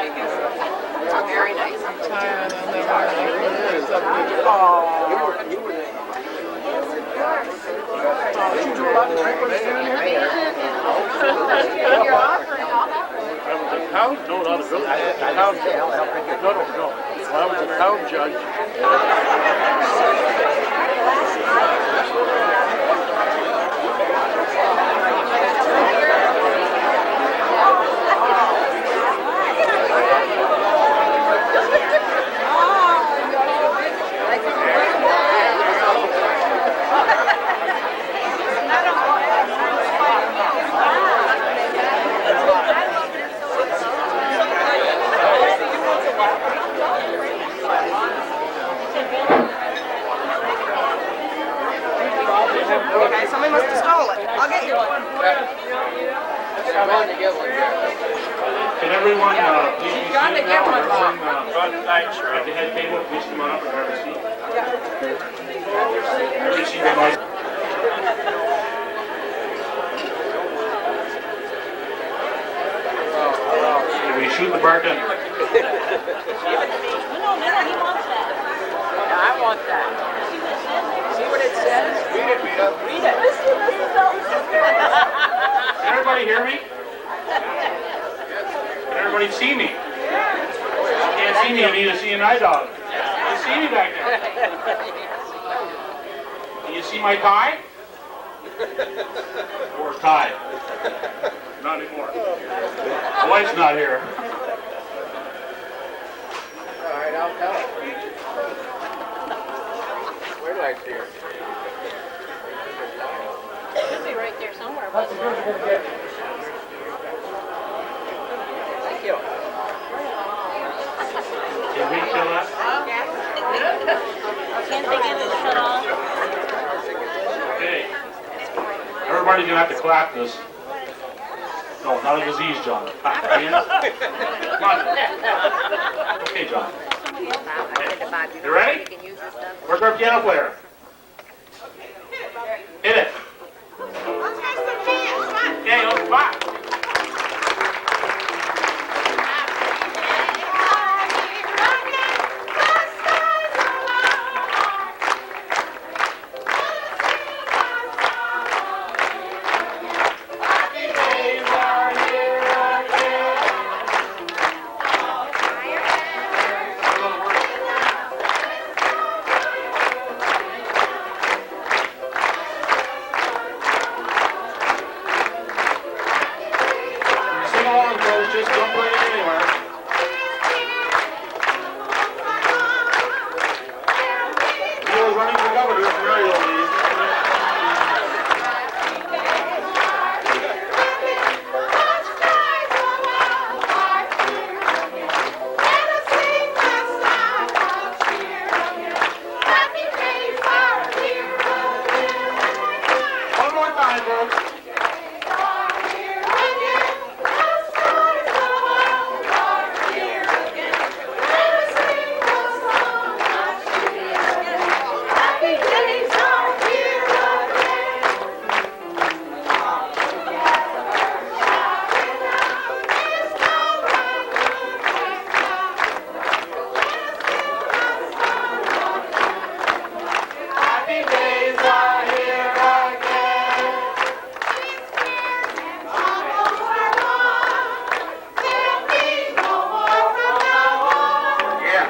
Very nice. Did you do a lot of drink when you were here? You're offering all that. I was a town, no, not a village. Town judge. No. I was a town judge. Okay, somebody must have stole it. I'll get you one. Can everyone please be Gone to seated get now? one, Bob. Everyone at the head table, please come on up and grab a seat. Every seat is nice. Can we shoot the bartender? No, he wants that. Yeah, I want that. See what it says? Read it, Rita. Read it. Can everybody hear me? Can everybody see me? Can't see me, I need to see an eye dog. Can you see me back there? Can you see my tie? Or tie? Not anymore. My wife's not here. All right, I'll tell it. Where do I see her? Should be right there somewhere. That's as good as you're going to get. Thank you. Can we kill that? Can't they get it shut off? Okay. Everybody's gonna have to clap this. No, not a disease, John. Ian? Come on. Okay, John. You ready? Where's our piano player? Hit it. Okay, let's clap. Sing along, folks. Just don't play it anywhere. He was running for governor from Mario League. One more time, folks. Happy days are here again. Yeah.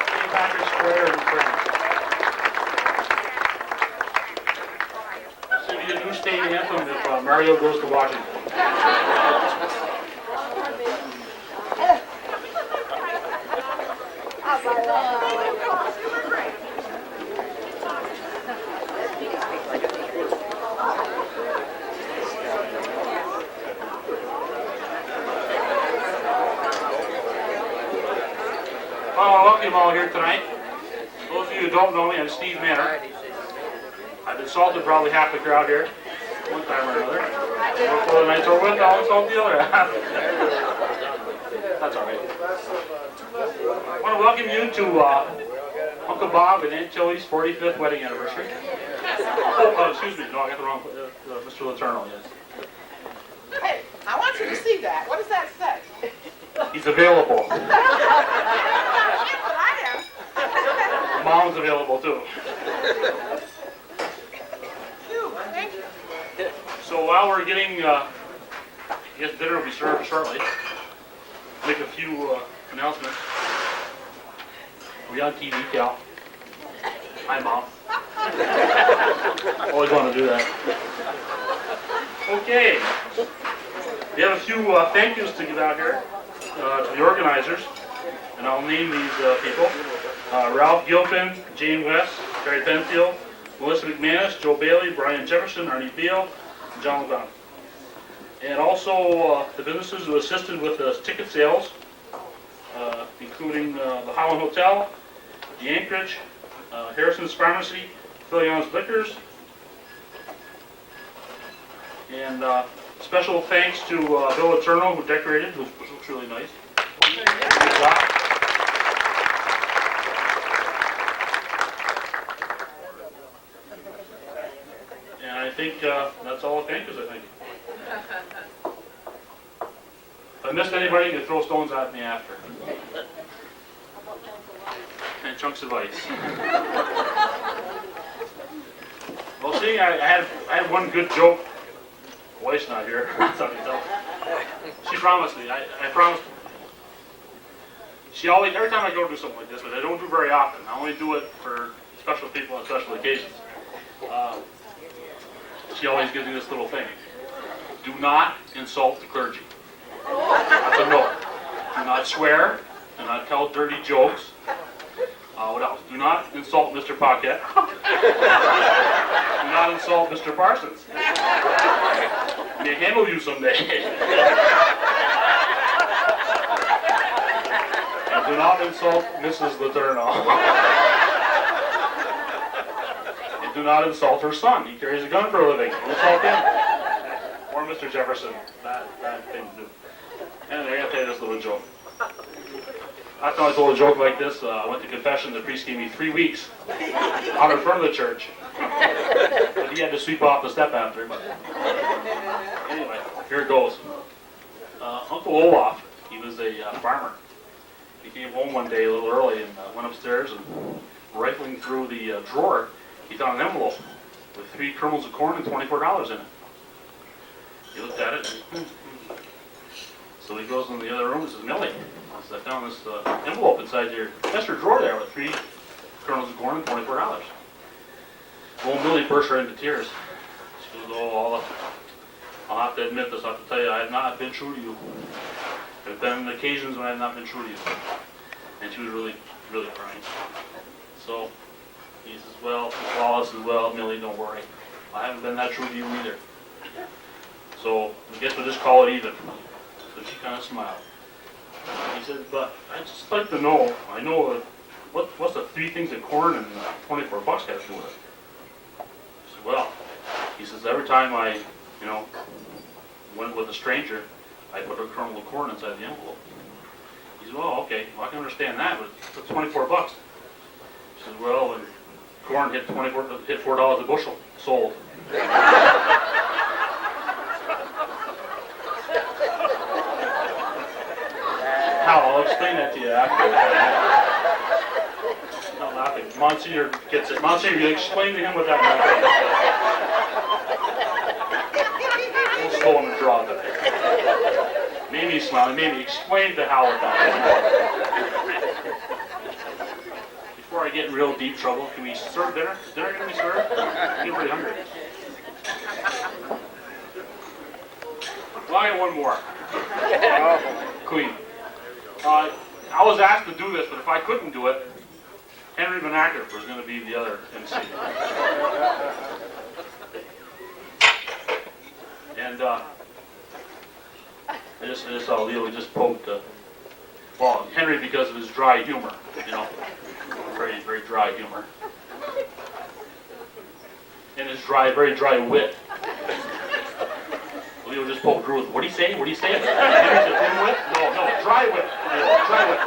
St. Patrick's Square in France. This will be a new state anthem if Mario goes to Washington. Well, I welcome you all here tonight. Those of you who don't know me, I'm Steve Manor. I've insulted probably half the crowd here, one time or another. Before the night's over with, I'll insult the other half. That's all right. I want to welcome you to Uncle Bob and Aunt Tilly's 45th wedding anniversary. Oh, excuse me, no, I got the wrong, Mr. Letourneau, yes. Hey, I want you to see that. What does that say? He's available. That's what I am. Mom's available too. Thank you. So while we're getting, I guess dinner will be served shortly. Make a few announcements. Are we on TV, Cal? Hi, Mom. Always want to do that. Okay. We have a few thank yous to give out here to the organizers, and I'll name these people. Ralph Gilpin, Jane West, Terry Penfield, Melissa McManus, Joe Bailey, Brian Jefferson, Arnie Beal, and John LeBron. And also the businesses who assisted with ticket sales, including the Holland Hotel, the Anchorage, Harrison's Pharmacy, Philion's Liquors, and special thanks to Bill Letourneau, who decorated, which looks really nice. Good job. And I think that's all the thank yous, I think. If I missed anybody, you can throw stones at me after. And chunks of ice. Well, see, I had one good joke. Wife's not here. That's how I can tell. She promised me. I promised. She always, every time I go do something like this, but I don't do very often. I only do it for special people on special occasions. She always gives me this little thing. Do not insult the clergy. That's a note. Do not swear. Do not tell dirty jokes. What else? Do not insult Mr. Paquette. Do not insult Mr. Parsons. May handle you someday. And do not insult Mrs. Letourneau. And do not insult her son. He carries a gun for a living. Don't insult him. Or Mr. Jefferson. Bad thing to do. And I gotta tell you this little joke. Last time I told a joke like this, I went to confession. The priest gave me 3 weeks out in front of the church. But he had to sweep off the step after. But anyway, here it goes. Uncle Olaf, he was a farmer. He came home one day a little early and went upstairs and rifling through the drawer, he found an envelope with 3 kernels of corn and $24 in it. He looked at it. So he goes in the other room and says, Millie, I found this envelope inside your dresser drawer there with 3 kernels of corn and $24. Old Millie burst right into tears. She goes, oh, I'll have to admit this, I'll have to tell you, I have not been true to you. There have been occasions when I have not been true to you. And she was really, really crying. So he says, well, Wallace says, well, Millie, don't worry. I haven't been that true to you either. So I guess we'll just call it even. So she kind of smiled. He said, but I'd just like to know, I know what's the 3 things of corn and $24 have to do with it? I said, well, he says, every time I, went with a stranger, I put a kernel of corn inside the envelope. He said, well, okay, well, I can understand that, but it's $24. He says, well, when corn hit $4 a bushel, sold. I'll explain that to you after. Not laughing. Monsignor gets it. Monsignor, you explain to him what that means. We'll slow him to draw today. Mamie's smiling. Mamie, explain to Hal what that means. Before I get in real deep trouble, can we serve dinner? Is dinner going to be served? I'm pretty hungry. Well, I got one more. Queen. I was asked to do this, but if I couldn't do it, Henry Van Acker was going to be the other MC. And I just saw Leo, we just poked, well, Henry because of his dry humor, very, very dry humor. and his very dry wit. Leo just poked Drew with, what do you say? What do you say? Henry's a thin wit? No, dry wit. Leo, dry wit.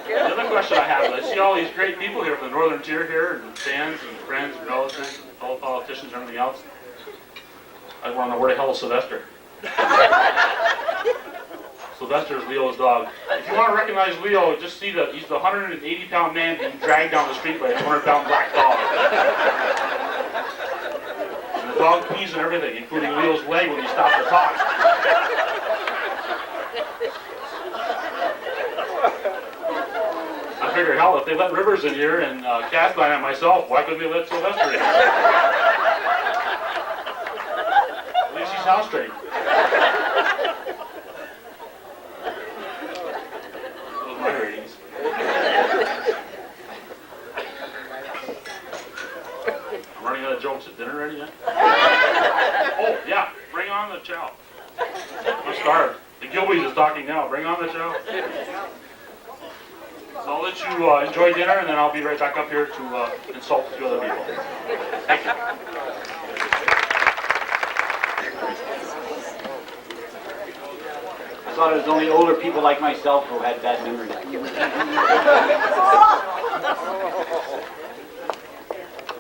The other question I have is, I see all these great people here from the Northern Tier here, and fans and friends and relatives, and all politicians and everything else. I want to know where the hell is Sylvester? Sylvester is Leo's dog. If you want to recognize Leo, just see that he's the 180-pound man being dragged down the street by a 200-pound black dog. And the dog pees and everything, including Leo's leg when he stops to talk. I figured, hell, if they let Rivers in here and Castellan and myself, why couldn't they let Sylvester in? At least he's house trained. Those are my ratings. I'm running out of jokes at dinner already yet? Oh, yeah, bring on the chow. I'm starved. The Gilby's is talking now. Bring on the chow. So I'll let you enjoy dinner, and then I'll be right back up here to insult a few other people. Thank you. I thought it was only older people like myself who had bad memories.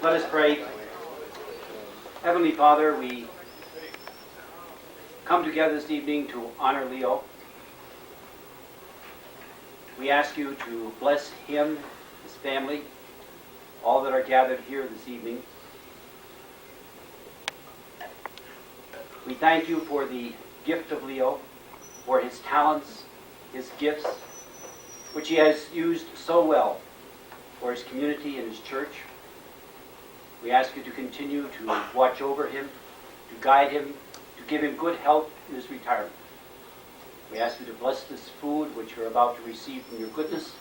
Let us pray. Heavenly Father, we come together this evening to honor Leo. We ask you to bless him, his family, all that are gathered here this evening. We thank you for the gift of Leo, for his talents, his gifts, which he has used so well for his community and his church. We ask you to continue to watch over him, to guide him, to give him good health in his retirement. We ask you to bless this food which we're about to receive from your goodness,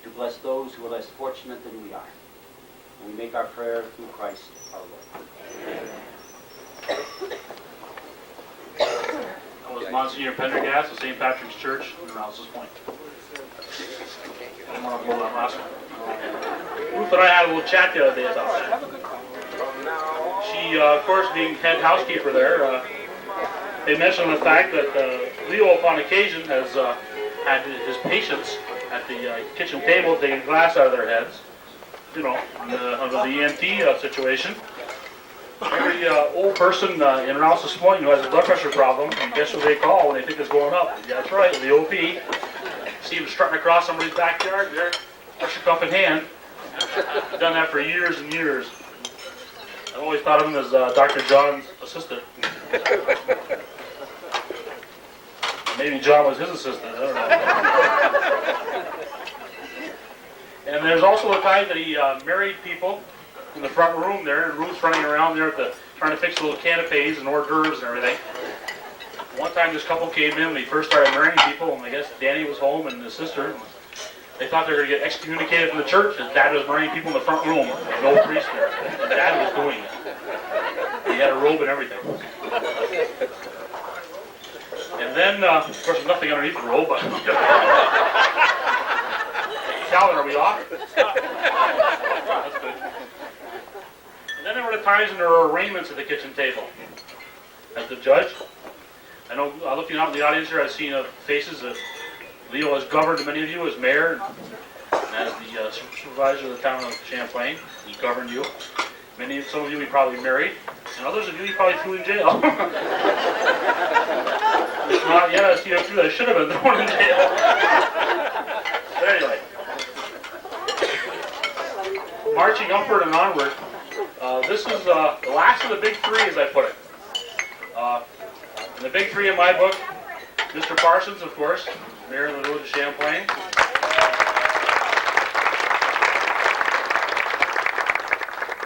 to bless those who are less fortunate than we are. And we make our prayer through Christ our Lord. That was Monsignor Pendergast of St. Patrick's Church in Rouse's Point. I didn't want to blow that last one. Ruth and I had a little chat the other day about that. She, of course, being head housekeeper there, they mentioned the fact that Leo, upon occasion, has had his patients at the kitchen table taking glass out of their heads, you know, under the EMT situation. Every old person in Rouse's Point who has a blood pressure problem, guess who they call when they think it's going up? Yeah, that's right, the OP. See him strutting across somebody's backyard there, pressure cuff in hand. I've done that for years and years. I've always thought of him as Dr. John's assistant. Maybe John was his assistant, I don't know. And there's also the time that he married people in the front room there, and Ruth's running around there trying to fix little canapes and hors d'oeuvres and everything. One time this couple came in when he first started marrying people, and I guess Danny was home and his sister. They thought they were going to get excommunicated from the church, and Dad was marrying people in the front room. No priest there. And Dad was doing it. He had a robe and everything. And then, of course, there's nothing underneath the robe. But Calvin, are we off? That's good. And then there were the times when there were arraignments at the kitchen table. As the judge, I know, looking out in the audience here, I've seen faces that Leo has governed many of you as mayor and as the supervisor of the town of Champlain. He governed you. Some of you he probably married, and others of you he probably threw in jail. It's not yet a CO2 that should have been thrown in jail. But anyway, marching upward and onward. This is the last of the big three, as I put it. And the big three in my book: Mr. Parsons, of course, Mayor of the Village of Champlain.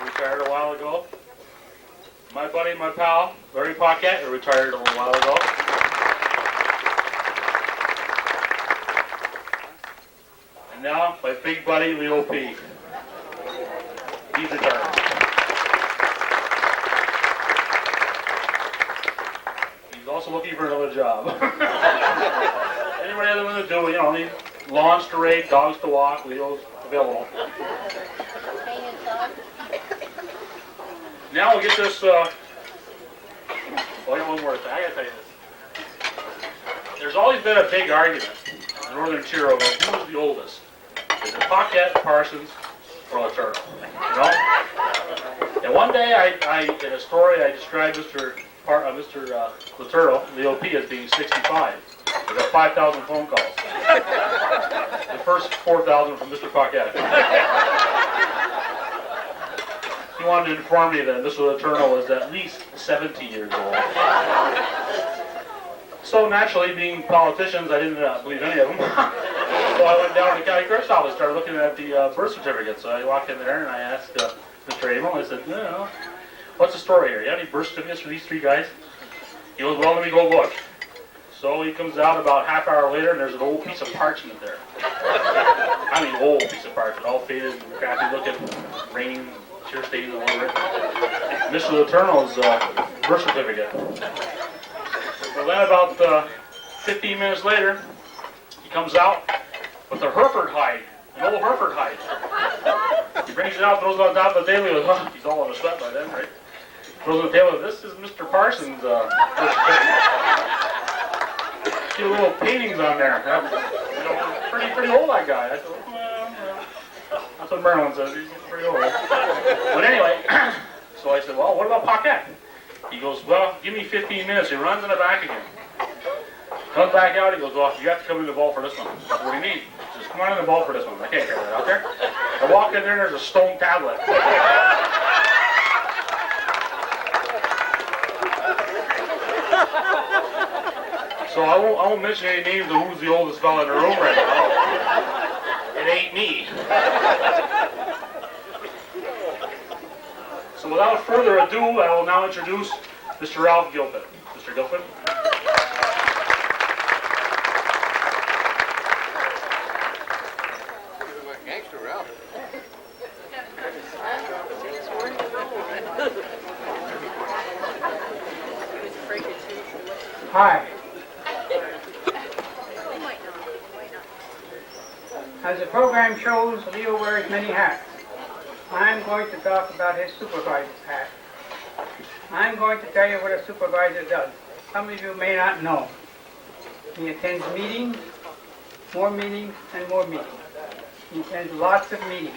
Retired a while ago. My buddy, my pal, Larry Paquette, retired a little while ago. And now, my big buddy, Leo P. He's retired. He's also looking for another job. Anybody other than to do, you know, lawns to rake, dogs to walk, Leo's available. Now we'll get this, well, I got one more thing. I gotta tell you this. There's always been a big argument in Northern Ontario about who's the oldest. Is it Paquette, Parsons, or Letourneau? You know? And one day, in a story, I described Mr. Letourneau, the OP, as being 65. I got 5,000 phone calls. The first 4,000 from Mr. Paquette. He wanted to inform me that Mr. Letourneau was at least 70 years old. So naturally, being politicians, I didn't believe any of them. So I went down to the county clerk's office, started looking at the birth certificate. So I walked in there and I asked Mr. Abel, I said, what's the story here? You have any birth certificates for these three guys? He goes, well, let me go look. So he comes out about half hour later and there's an old piece of parchment there. I mean, old piece of parchment, all faded and crappy looking, rain, tear stains all over it. Mr. Letourneau's birth certificate. Well, then about 15 minutes later, he comes out with a Hereford hide, an old Hereford hide. He brings it out, throws it on top of the table. He's all in a sweat by then, right? Throws it on the table. This is Mr. Parsons' birth certificate. See the little paintings on there. You know, pretty old, that guy. I said, well, that's what Merlin says. He's pretty old. But anyway, so I said, well, what about Paquette? He goes, well, give me 15 minutes. He runs in the back again. Comes back out. He goes, well, you have to come in the vault for this one. That's what do you need? He says, come on in the vault for this one. I can't carry that out there. I walk in there, and there's a stone tablet. So I won't mention any names of who's the oldest fella in the room right now. It ain't me. So without further ado, I will now introduce Mr. Ralph Gilpin. Mr. Gilpin. Gangster Ralph. Hi. As the program shows, Leo wears many hats. I'm going to talk about his supervisor's hat. I'm going to tell you what a supervisor does. Some of you may not know. He attends meetings, more meetings, and more meetings. He attends lots of meetings.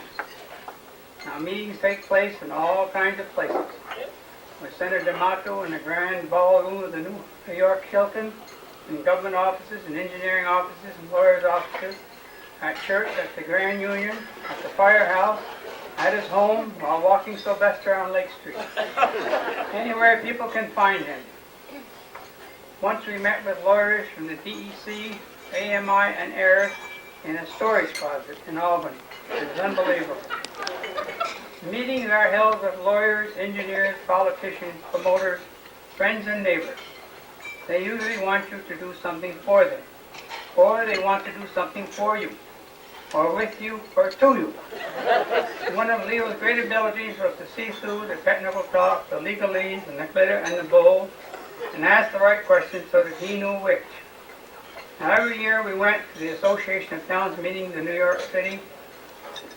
Now, meetings take place in all kinds of places. With Senator D'Amato in the grand ballroom of the New York Hilton, in government offices, and engineering offices, and lawyers' offices, at church, at the Grand Union, at the firehouse, at his home, while walking Sylvester on Lake Street. Anywhere people can find him. Once we met with lawyers from the DEC, AMI, and AIRS in a storage closet in Albany. It was unbelievable. Meetings are held with lawyers, engineers, politicians, promoters, friends, and neighbors. They usually want you to do something for them, or they want to do something for you, or with you, or to you. One of Leo's great abilities was to see through the technical talk, the legalese, and the glitter and the bull, and ask the right questions so that he knew which. Now, every year we went to the Association of Towns meetings in New York City.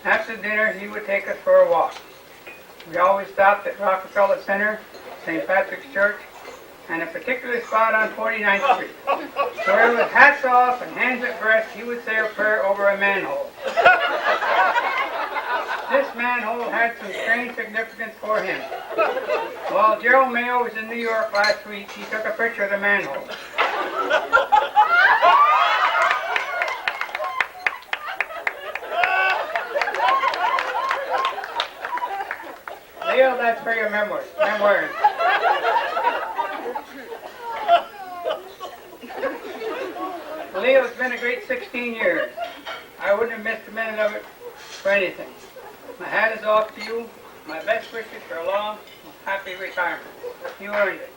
After dinner, he would take us for a walk. We always stopped at Rockefeller Center, St. Patrick's Church, and a particular spot on 49th Street, where with hats off and hands at breast, he would say a prayer over a manhole. This manhole had some strange significance for him. While Gerald Mayo was in New York last week, he took a picture of the manhole. Leo, that's for your memoirs. Leo's been a great 16 years. I wouldn't have missed a minute of it for anything. My hat is off to you. My best wishes for a long, happy retirement. You earned it.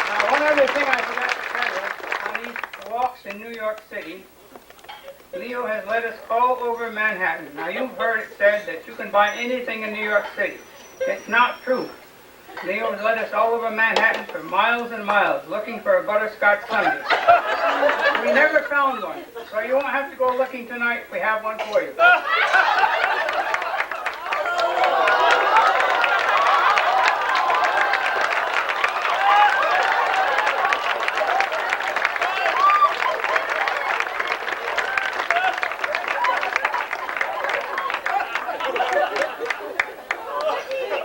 Now, one other thing I forgot to tell you, on these walks in New York City, Leo has led us all over Manhattan. Now, you've heard it said that you can buy anything in New York City. It's not true. Leo's led us all over Manhattan for miles and miles looking for a butterscotch sundae. We never found one, so you won't have to go looking tonight. We have one for you.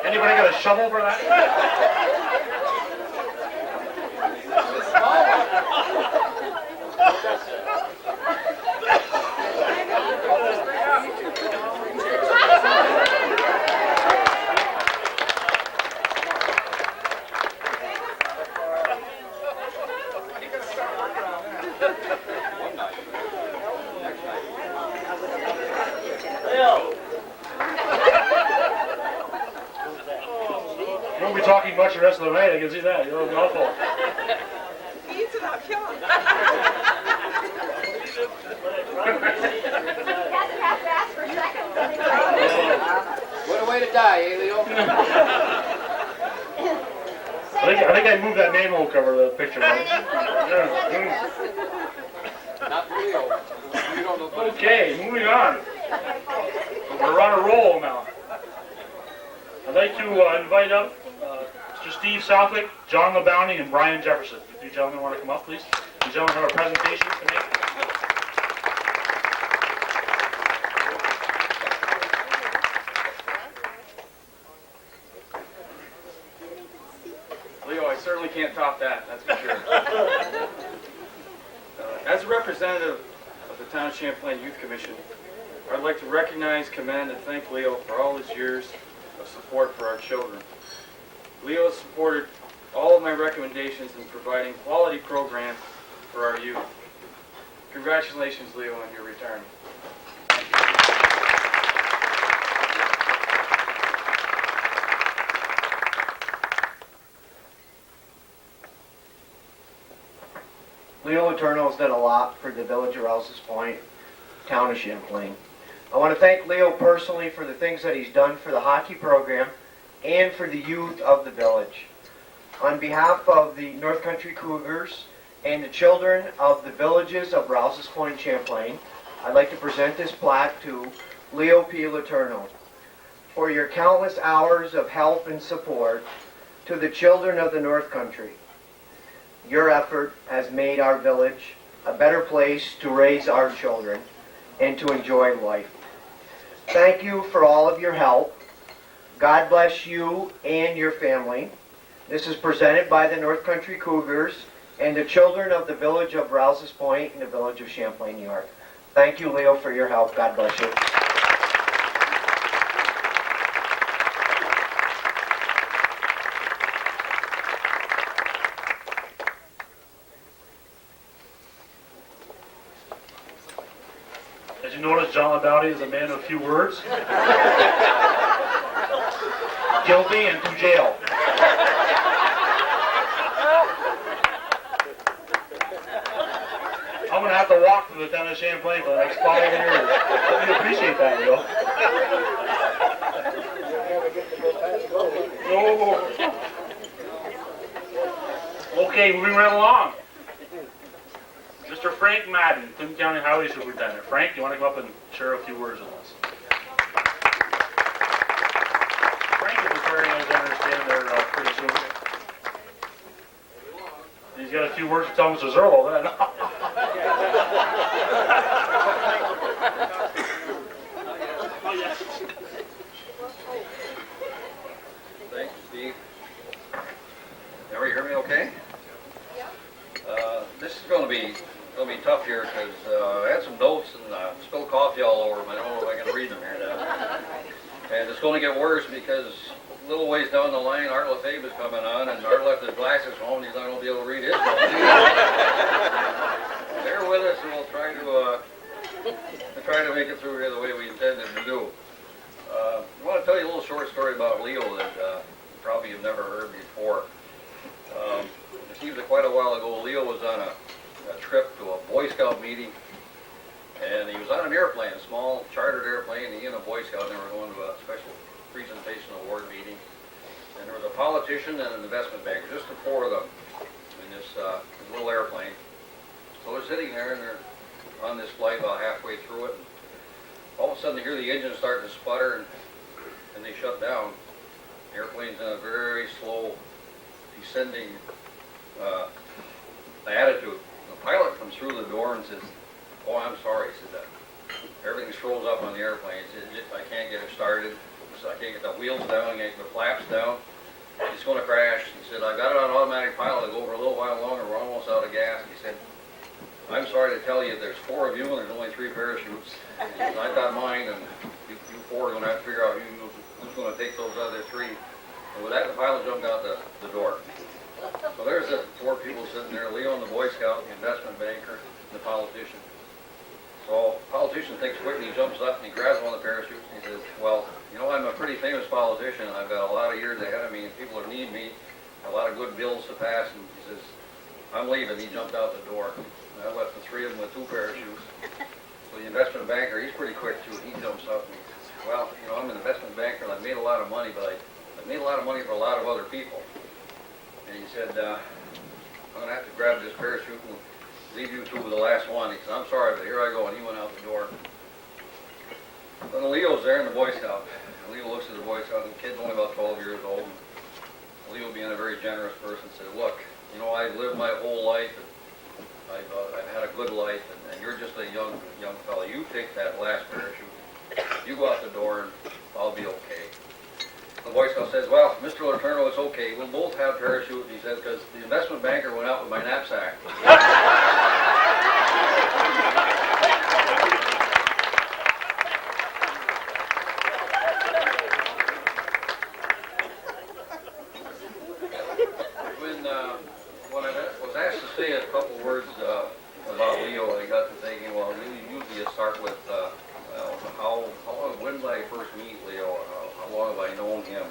Anybody got a shovel for that? You won't be talking much the rest of the night, I can see that. You'll be awful. Eat it up, kill him. What a way to die, eh, Leo? I think I moved that manhole cover of the picture, right? Yeah. Not Leo. You don't know what Okay, moving on. We're on a roll now. I'd like to invite up Mr. Steve Southwick, John LeBounty, and Brian Jefferson. If you gentlemen want to come up, please. You gentlemen have a presentation to make. Leo, I certainly can't top that, that's for sure. As a representative of the Town of Champlain Youth Commission, I'd like to recognize, commend, and thank Leo for all his years of support for our children. Leo has supported all of my recommendations in providing quality programs for our youth. Congratulations, Leo, on your retirement. Leo Letourneau has done a lot for the village of Rouse's Point, town of Champlain. I want to thank Leo personally for the things that he's done for the hockey program and for the youth of the village. On behalf of the North Country Cougars and the children of the villages of Rouse's Point, Champlain, I'd like to present this plaque to Leo P. Letourneau. For your countless hours of help and support to the children of the North Country. Your effort has made our village a better place to raise our children and to enjoy life. Thank you for all of your help. God bless you and your family. This is presented by the North Country Cougars and the children of the village of Rouse's Point and the village of Champlain, New York. Thank you, Leo, for your help. God bless you. As you notice, John LeBounty is a man of few words. Guilty and to jail. I'm going to have to walk to the town of Champlain for the next 5 years. I really appreciate that, Leo. No. Okay, moving right along. Mr. Frank Madden, Clinton County Highway Superintendent. Frank, you want to come up and share a few words with us? Frank is retiring, as I understand, there pretty soon. He's got a few words to tell Mr. Zerlo then. Thanks, Steve. Everybody hear me okay? This is going to be tough here because I had some notes and spilled coffee all over them. I don't know if I can read them here now. And it's going to get worse because a little ways down the line, Art Lefebvre is coming on, and Art left his glasses home and he's not going to be able to read his notes. Bear with us and we'll try to make it through here the way we intended to do. I want to tell you a little short story about Leo that you probably have never heard before. It seems that quite a while ago, Leo was on a trip to a Boy Scout meeting, and he was on an airplane, a small chartered airplane. He and a Boy Scout, and they were going to a special presentation award meeting. and there was a politician and an investment banker, just the four of them in this little airplane. So they're sitting there and they're on this flight about halfway through it. And all of a sudden they hear the engine starting to sputter and they shut down. The airplane's in a very slow descending attitude. The pilot comes through the door and says, "Oh, I'm sorry," he said, "that everything froze up on the airplane. I can't get it started. So I can't get the wheels down, I can't get the flaps down. It's going to crash." He said, "I got it on automatic pilot. It'll go for a little while longer. We're almost out of gas." He said, "I'm sorry to tell you, there's four of you and there's only 3 parachutes. And I got mine, and you four are going to have to figure out who's going to take those other 3. And with that, the pilot jumped out the door. So there's the 4 people sitting there, Leo and the Boy Scout, the investment banker, and the politician. So the politician thinks quickly, he jumps up and he grabs one of the parachutes and he says, "Well, you know, I'm a pretty famous politician. I've got a lot of years ahead of me and people that need me, a lot of good bills to pass." And he says, "I'm leaving." He jumped out the door. And I left the 3 of them with 2 parachutes. So the investment banker, he's pretty quick too. He jumps up and he says, "Well, you know, I'm an investment banker and I've made a lot of money, but I've made a lot of money for a lot of other people." And he said, "I'm going to have to grab this parachute and leave you 2 with the last one." He said, "I'm sorry, but here I go." And he went out the door. Then Leo's there and the Boy Scout. And Leo looks at the Boy Scout, and the kid's only about 12 years old. And Leo, being a very generous person, said, "Look, you know, I've lived my whole life, and I've had a good life, and you're just a young fella. You take that last parachute. You go out the door, and I'll be okay." The Boy Scout says, "Well, Mr. Letourneau, it's okay. We'll both have parachutes." He says, "because the investment banker went out with my knapsack." When I was asked to say a couple words about Leo, I got to thinking, well, usually you start with when did I first meet Leo? How long have I known him?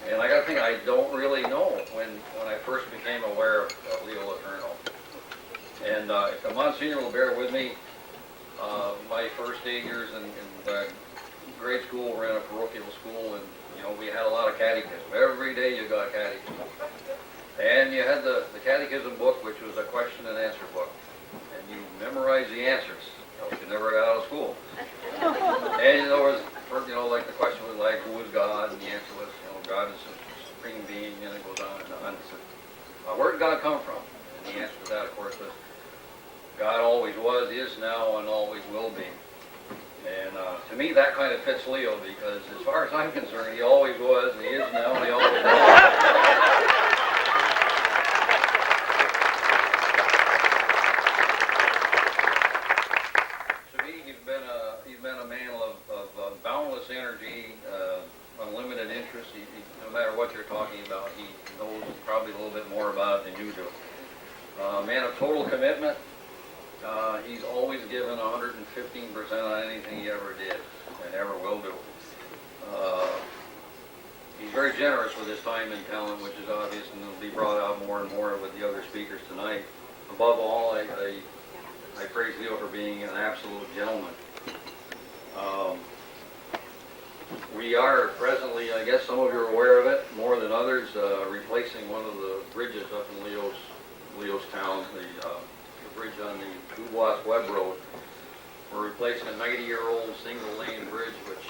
And I got to think, I don't really know when I first became aware of Leo Letourneau. And if the Monsignor will bear with me, my first 8 years in grade school, ran a parochial school, and you know, we had a lot of catechism. Every day you got catechism. And you had the catechism book, which was a question and answer book. And you memorized the answers, else you never got out of school. And there was, like the question was like, who is God? And the answer was, God is a supreme being, and it goes on and on. And so, where did God come from? And the answer to that, of course, was, God always was, is now, and always will be. And to me, that kind of fits Leo, because as far as I'm concerned, he always was, and he is now, and he always will. He's been a man of boundless energy, unlimited interest. No matter what you're talking about, he knows probably a little bit more about it than you do. Man of total commitment. He's always given 115% on anything he ever did and ever will do. He's very generous with his time and talent, which is obvious, and it'll be brought out more and more with the other speakers tonight. Above all, I praise Leo for being an absolute gentleman. We are presently, I guess some of you are aware of it, more than others, replacing one of the bridges up in Leo's town, the bridge on the Dubois Webb Road. We're replacing a 90-year-old single-lane bridge, which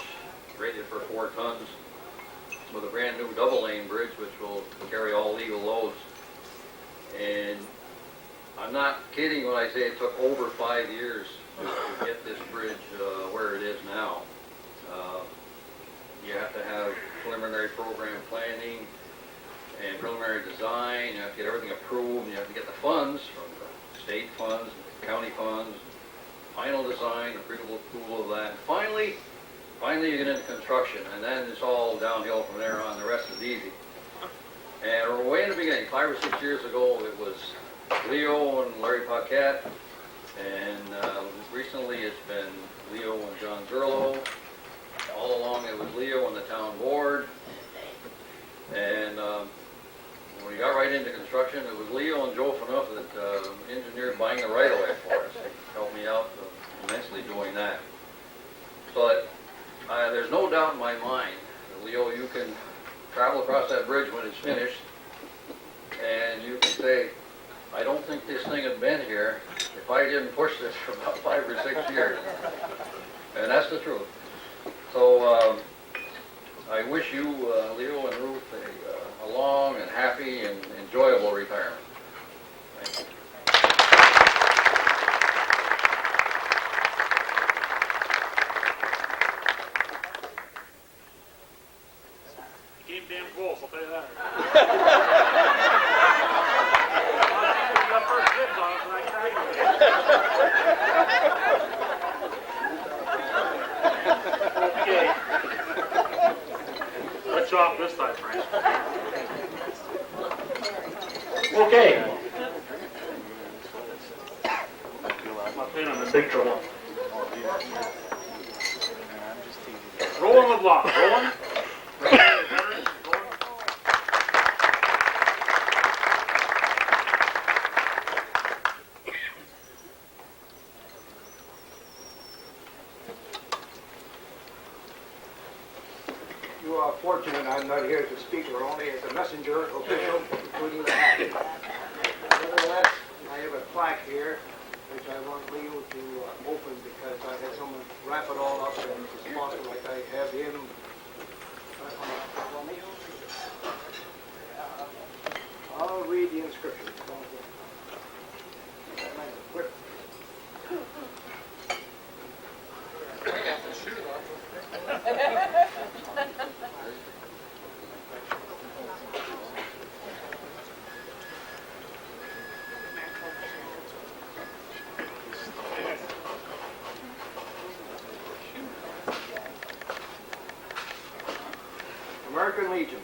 rated for 4 tons, with a brand new double-lane bridge, which will carry all legal loads. And I'm not kidding when I say it took over 5 years to get this bridge where it is now. You have to have preliminary program planning and preliminary design. You have to get everything approved, and you have to get the funds from the state funds, county funds, final design, approval of that. And finally you get into construction, and then it's all downhill from there on. The rest is easy. And we're way in the beginning. 5 or 6 years ago, it was Leo and Larry Paquette, and recently it's been Leo and John Zerlo. All along it was Leo and the town board, and when we got right into construction, it was Leo and Joe Fanuff that engineered buying the right-of-way for us. They helped me out immensely doing that. So that, there's no doubt in my mind that, Leo, you can travel across that bridge when it's finished, and you can say, I don't think this thing had been here if I didn't push this for about 5 or 6 years. And that's the truth. So I wish you, Leo and Ruth, a long and happy and enjoyable retirement. Thank you. Game damn close, I'll tell you that. Okay. Let's off this time, Frank. Okay. I'm in on the big trouble. Rolling the block. Rolling. You are fortunate I'm not here as a speaker, only as a messenger official, including the hat. Nevertheless, I have a plaque here, which I want Leo to open because I had someone wrap it all up and sponsor like I have him. I'll read the inscription. Quick. American Legion,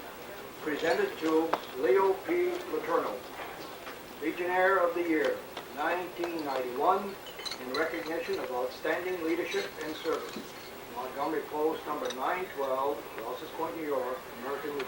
presented to Leo P. Letourneau, Legionnaire of the Year, 1991, in recognition of outstanding leadership and service. Montgomery Post, number 912, Rouse's Point, New York, American Legion.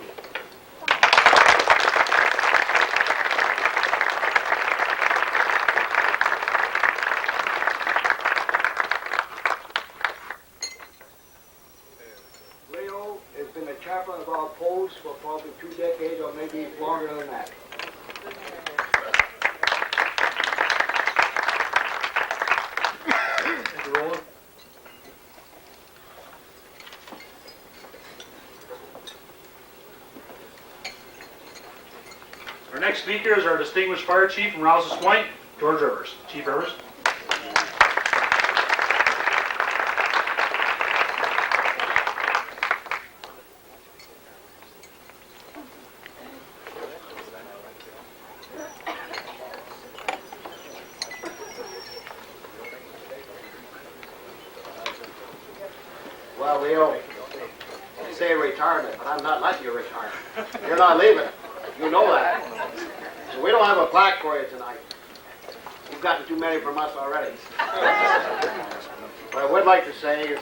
Leo has been a chaplain of our post for probably 2 decades or maybe longer than that. Our next speaker is our distinguished fire chief from Rouse's Point, George Rivers. Chief Rivers. Well, Leo, you say retirement, but I'm not letting you retire. You're not leaving. You know that. So we don't have a plaque for you tonight. You've gotten too many from us already. What I would like to say is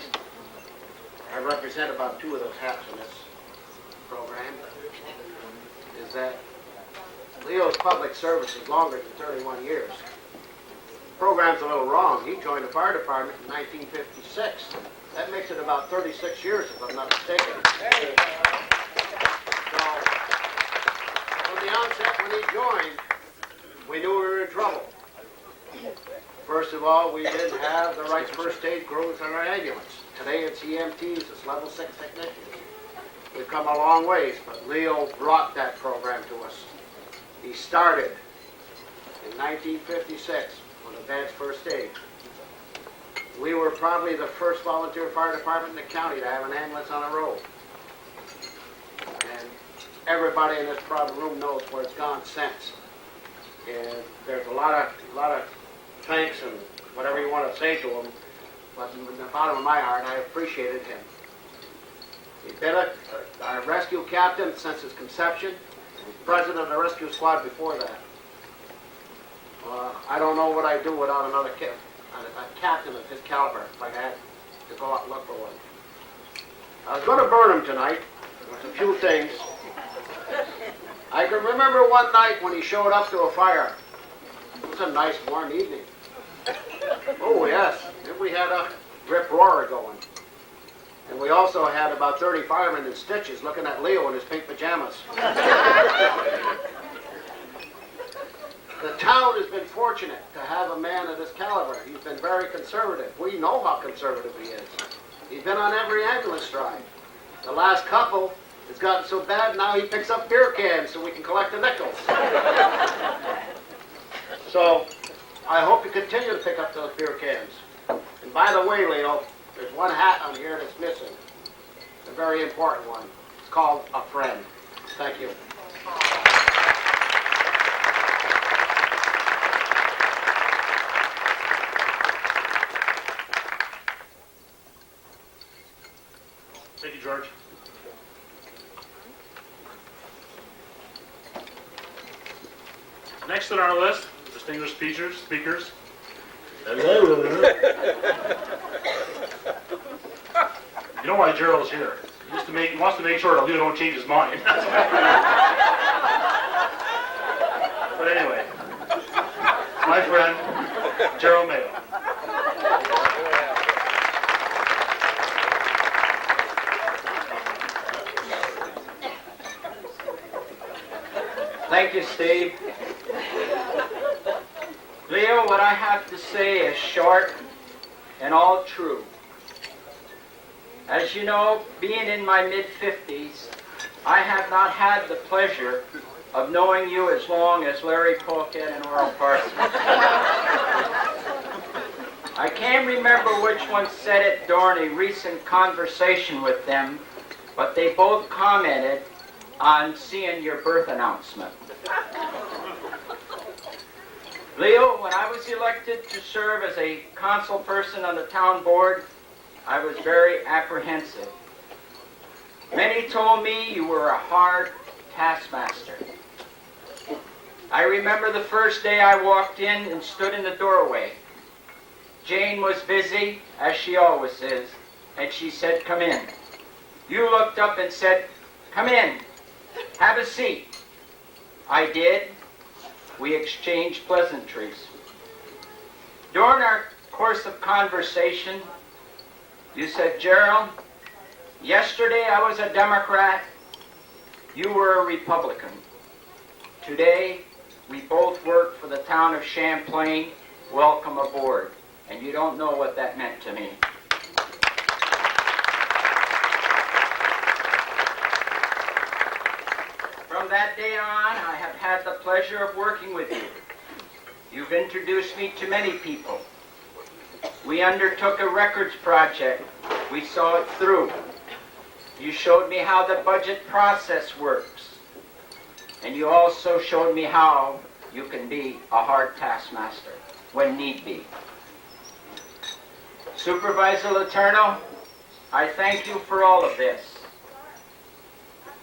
I represent about 2 of those hats in this program. Is that Leo's public service is longer than 31 years. The program's a little wrong. He joined the fire department in 1956. That makes it about 36 years, if I'm not mistaken. So, from the onset when he joined, we knew we were in trouble. First of all, we didn't have the right first aid crews in our ambulance. Today it's EMTs, it's level 6 technicians. We've come a long ways, but Leo brought that program to us. He started in 1956 with advanced first aid. We were probably the first volunteer fire department in the county to have an ambulance on the road. And everybody in this room knows where it's gone since. And there's a lot of thanks and whatever you want to say to him, but in the bottom of my heart, I appreciated him. He's been our rescue captain since his conception, and president of the rescue squad before that. I don't know what I'd do without another a captain of his caliber if I had to go out and look for one. I was going to burn him tonight with a few things. I can remember one night when he showed up to a fire. It was a nice warm evening. Oh yes, then we had a rip-roarer going. And we also had about 30 firemen in stitches looking at Leo in his pink pajamas. The town has been fortunate to have a man of this caliber. He's been very conservative. We know how conservative he is. He's been on every ambulance drive. The last couple, it's gotten so bad now he picks up beer cans so we can collect the nickels. So, I hope you continue to pick up those beer cans. And by the way, Leo, there's one hat on here that's missing. A very important one. It's called a friend. Thank you. Thank you, George. Next on our list, distinguished speakers. You know why Gerald's here? He wants to make sure that Leo don't change his mind. But anyway, my friend, Gerald Mayo. Thank you, Steve. Leo, what I have to say is short and all true. As you know, being in my mid-50s, I have not had the pleasure of knowing you as long as Larry Polkett and Oral Parsons. I can't remember which one said it during a recent conversation with them, but they both commented on seeing your birth announcement. Leo, when I was elected to serve as a council person on the town board, I was very apprehensive. Many told me you were a hard taskmaster. I remember the first day I walked in and stood in the doorway. Jane was busy, as she always is, and she said, "Come in." You looked up and said, "Come in, have a seat." I did. We exchanged pleasantries. During our course of conversation, you said, "Gerald, yesterday I was a Democrat, you were a Republican. Today, we both work for the town of Champlain. Welcome aboard." And you don't know what that meant to me. From that day on, I have had the pleasure of working with you. You've introduced me to many people. We undertook a records project. We saw it through. You showed me how the budget process works. And you also showed me how you can be a hard taskmaster when need be. Supervisor Letourneau, I thank you for all of this.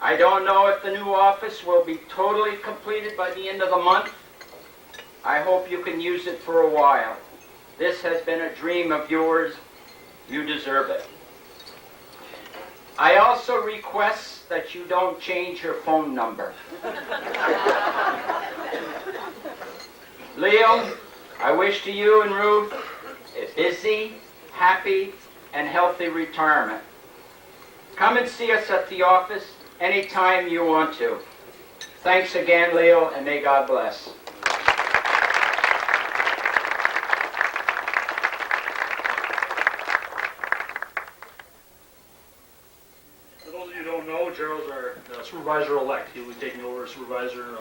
I don't know if the new office will be totally completed by the end of the month. I hope you can use it for a while. This has been a dream of yours. You deserve it. I also request that you don't change your phone number. Leo, I wish to you and Ruth a busy, happy, and healthy retirement. Come and see us at the office anytime you want to. Thanks again, Leo, and may God bless. For those of you who don't know, Gerald's our supervisor-elect. He'll be taking over as supervisor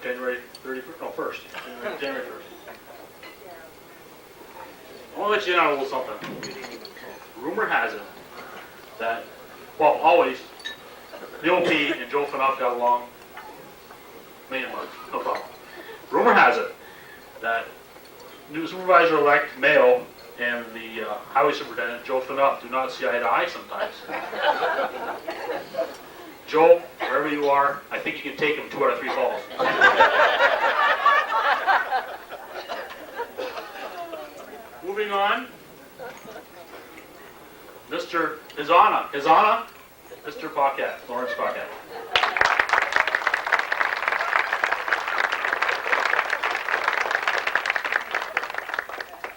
January 1st. January 1st. I want to let you in on a little something. Rumor has it that, well, always, the OP and Joe Fanoff got along many months, no problem. Rumor has it that new supervisor-elect Mayo and the highway superintendent, Joe Fanoff, do not see eye to eye sometimes. Joe, wherever you are, I think you can take him 2 out of 3 falls. Moving on, His Honor, Mr. Paquette, Lawrence Paquette.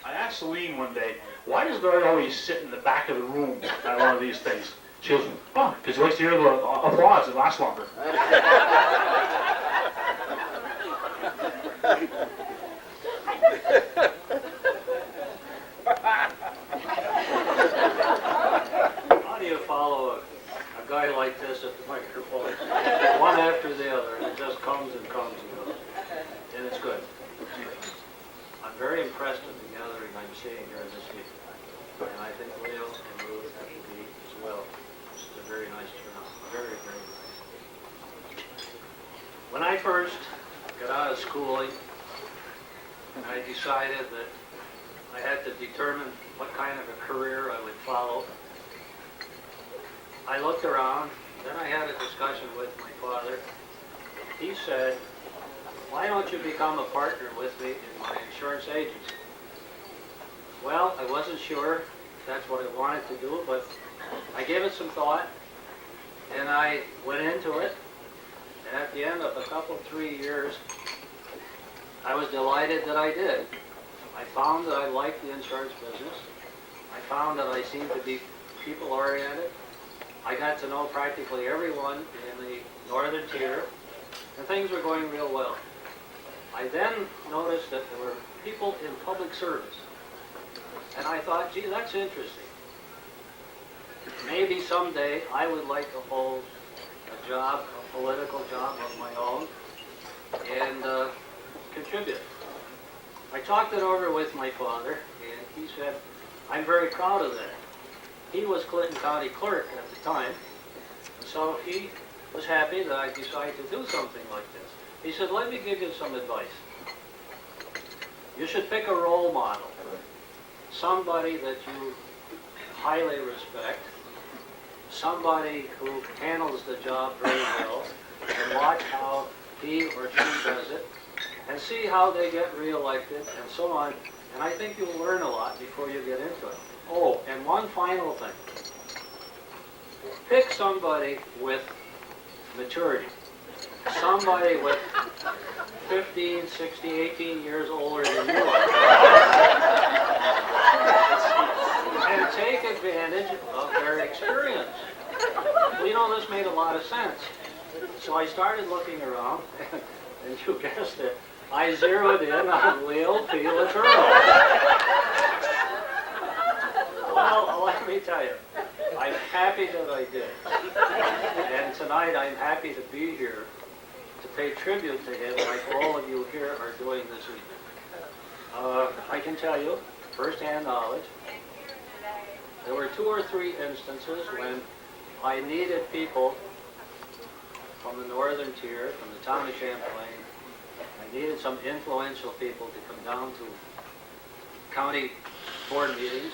I asked Celine one day, why does Mary always sit in the back of the room at one of these things? She goes, oh, because she likes to hear the applause. It lasts longer. How do you follow a guy like this at the microphone? One after the other, and it just comes and comes and goes. And it's good. I'm very impressed with the gathering I'm seeing here this evening. And I think Leo and Ruth have to be as well. This is a very nice turnout. Very, very nice. When I first got out of schooling, I decided that I had to determine what kind of a career I would follow. I looked around, then I had a discussion with my father. He said, why don't you become a partner with me in my insurance agency? Well, I wasn't sure if that's what I wanted to do, but I gave it some thought, and I went into it. And at the end of a couple, 3 years, I was delighted that I did. I found that I liked the insurance business. I found that I seemed to be people-oriented. I got to know practically everyone in the northern tier, and things were going real well. I then noticed that there were people in public service, and I thought, gee, that's interesting. Maybe someday I would like to hold a job, a political job of my own, and contribute. I talked it over with my father, and he said, I'm very proud of that. He was Clinton County Clerk at the time, so he was happy that I decided to do something like this. He said, let me give you some advice. You should pick a role model, somebody that you highly respect, somebody who handles the job very well, and watch how he or she does it, and see how they get reelected, and so on. And I think you'll learn a lot before you get into it. Oh, and one final thing. Pick somebody with maturity. Somebody with 15, 16, 18 years older than you are. And take advantage of their experience. Well, you know, this made a lot of sense. So I started looking around, and you guessed it, I zeroed in on Leo P. Letourneau. Well, let me tell you, I'm happy that I did. And tonight I'm happy to be here to pay tribute to him like all of you here are doing this evening. I can tell you, first-hand knowledge, there were 2 or 3 instances when I needed people from the northern tier, from the town of Champlain. I needed some influential people to come down to county board meetings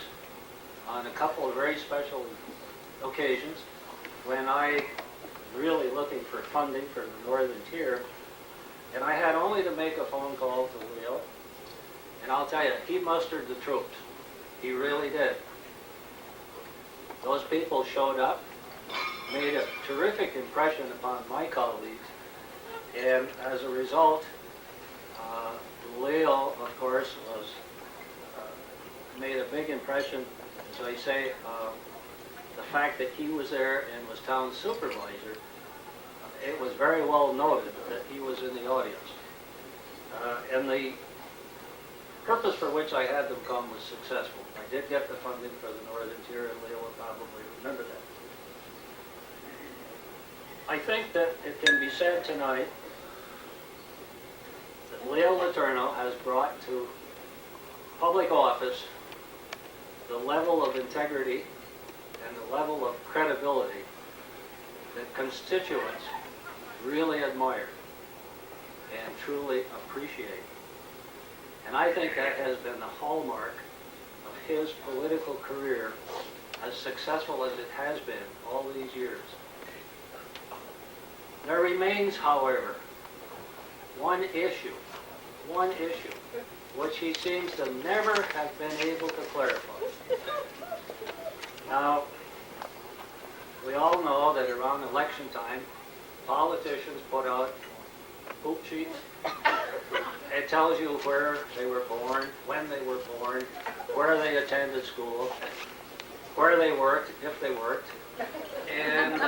on a couple of very special occasions when I really looking for funding for the northern tier, and I had only to make a phone call to Leo, and I'll tell you, he mustered the troops. He really did. Those people showed up, made a terrific impression upon my colleagues, and as a result, Leo, of course, was made a big impression. So I say, the fact that he was there and was town supervisor, it was very well noted that he was in the audience. And the purpose for which I had them come was successful. I did get the funding for the northern tier, and Leo will probably remember that. I think that it can be said tonight that Leo Letourneau has brought to public office the level of integrity and the level of credibility that constituents really admire and truly appreciate. And I think that has been the hallmark of his political career, as successful as it has been all these years. There remains, however, one issue, which he seems to never have been able to clarify. Now, we all know that around election time, politicians put out hoop sheets it tells you where they were born, when they were born, where they attended school, where they worked, if they worked, and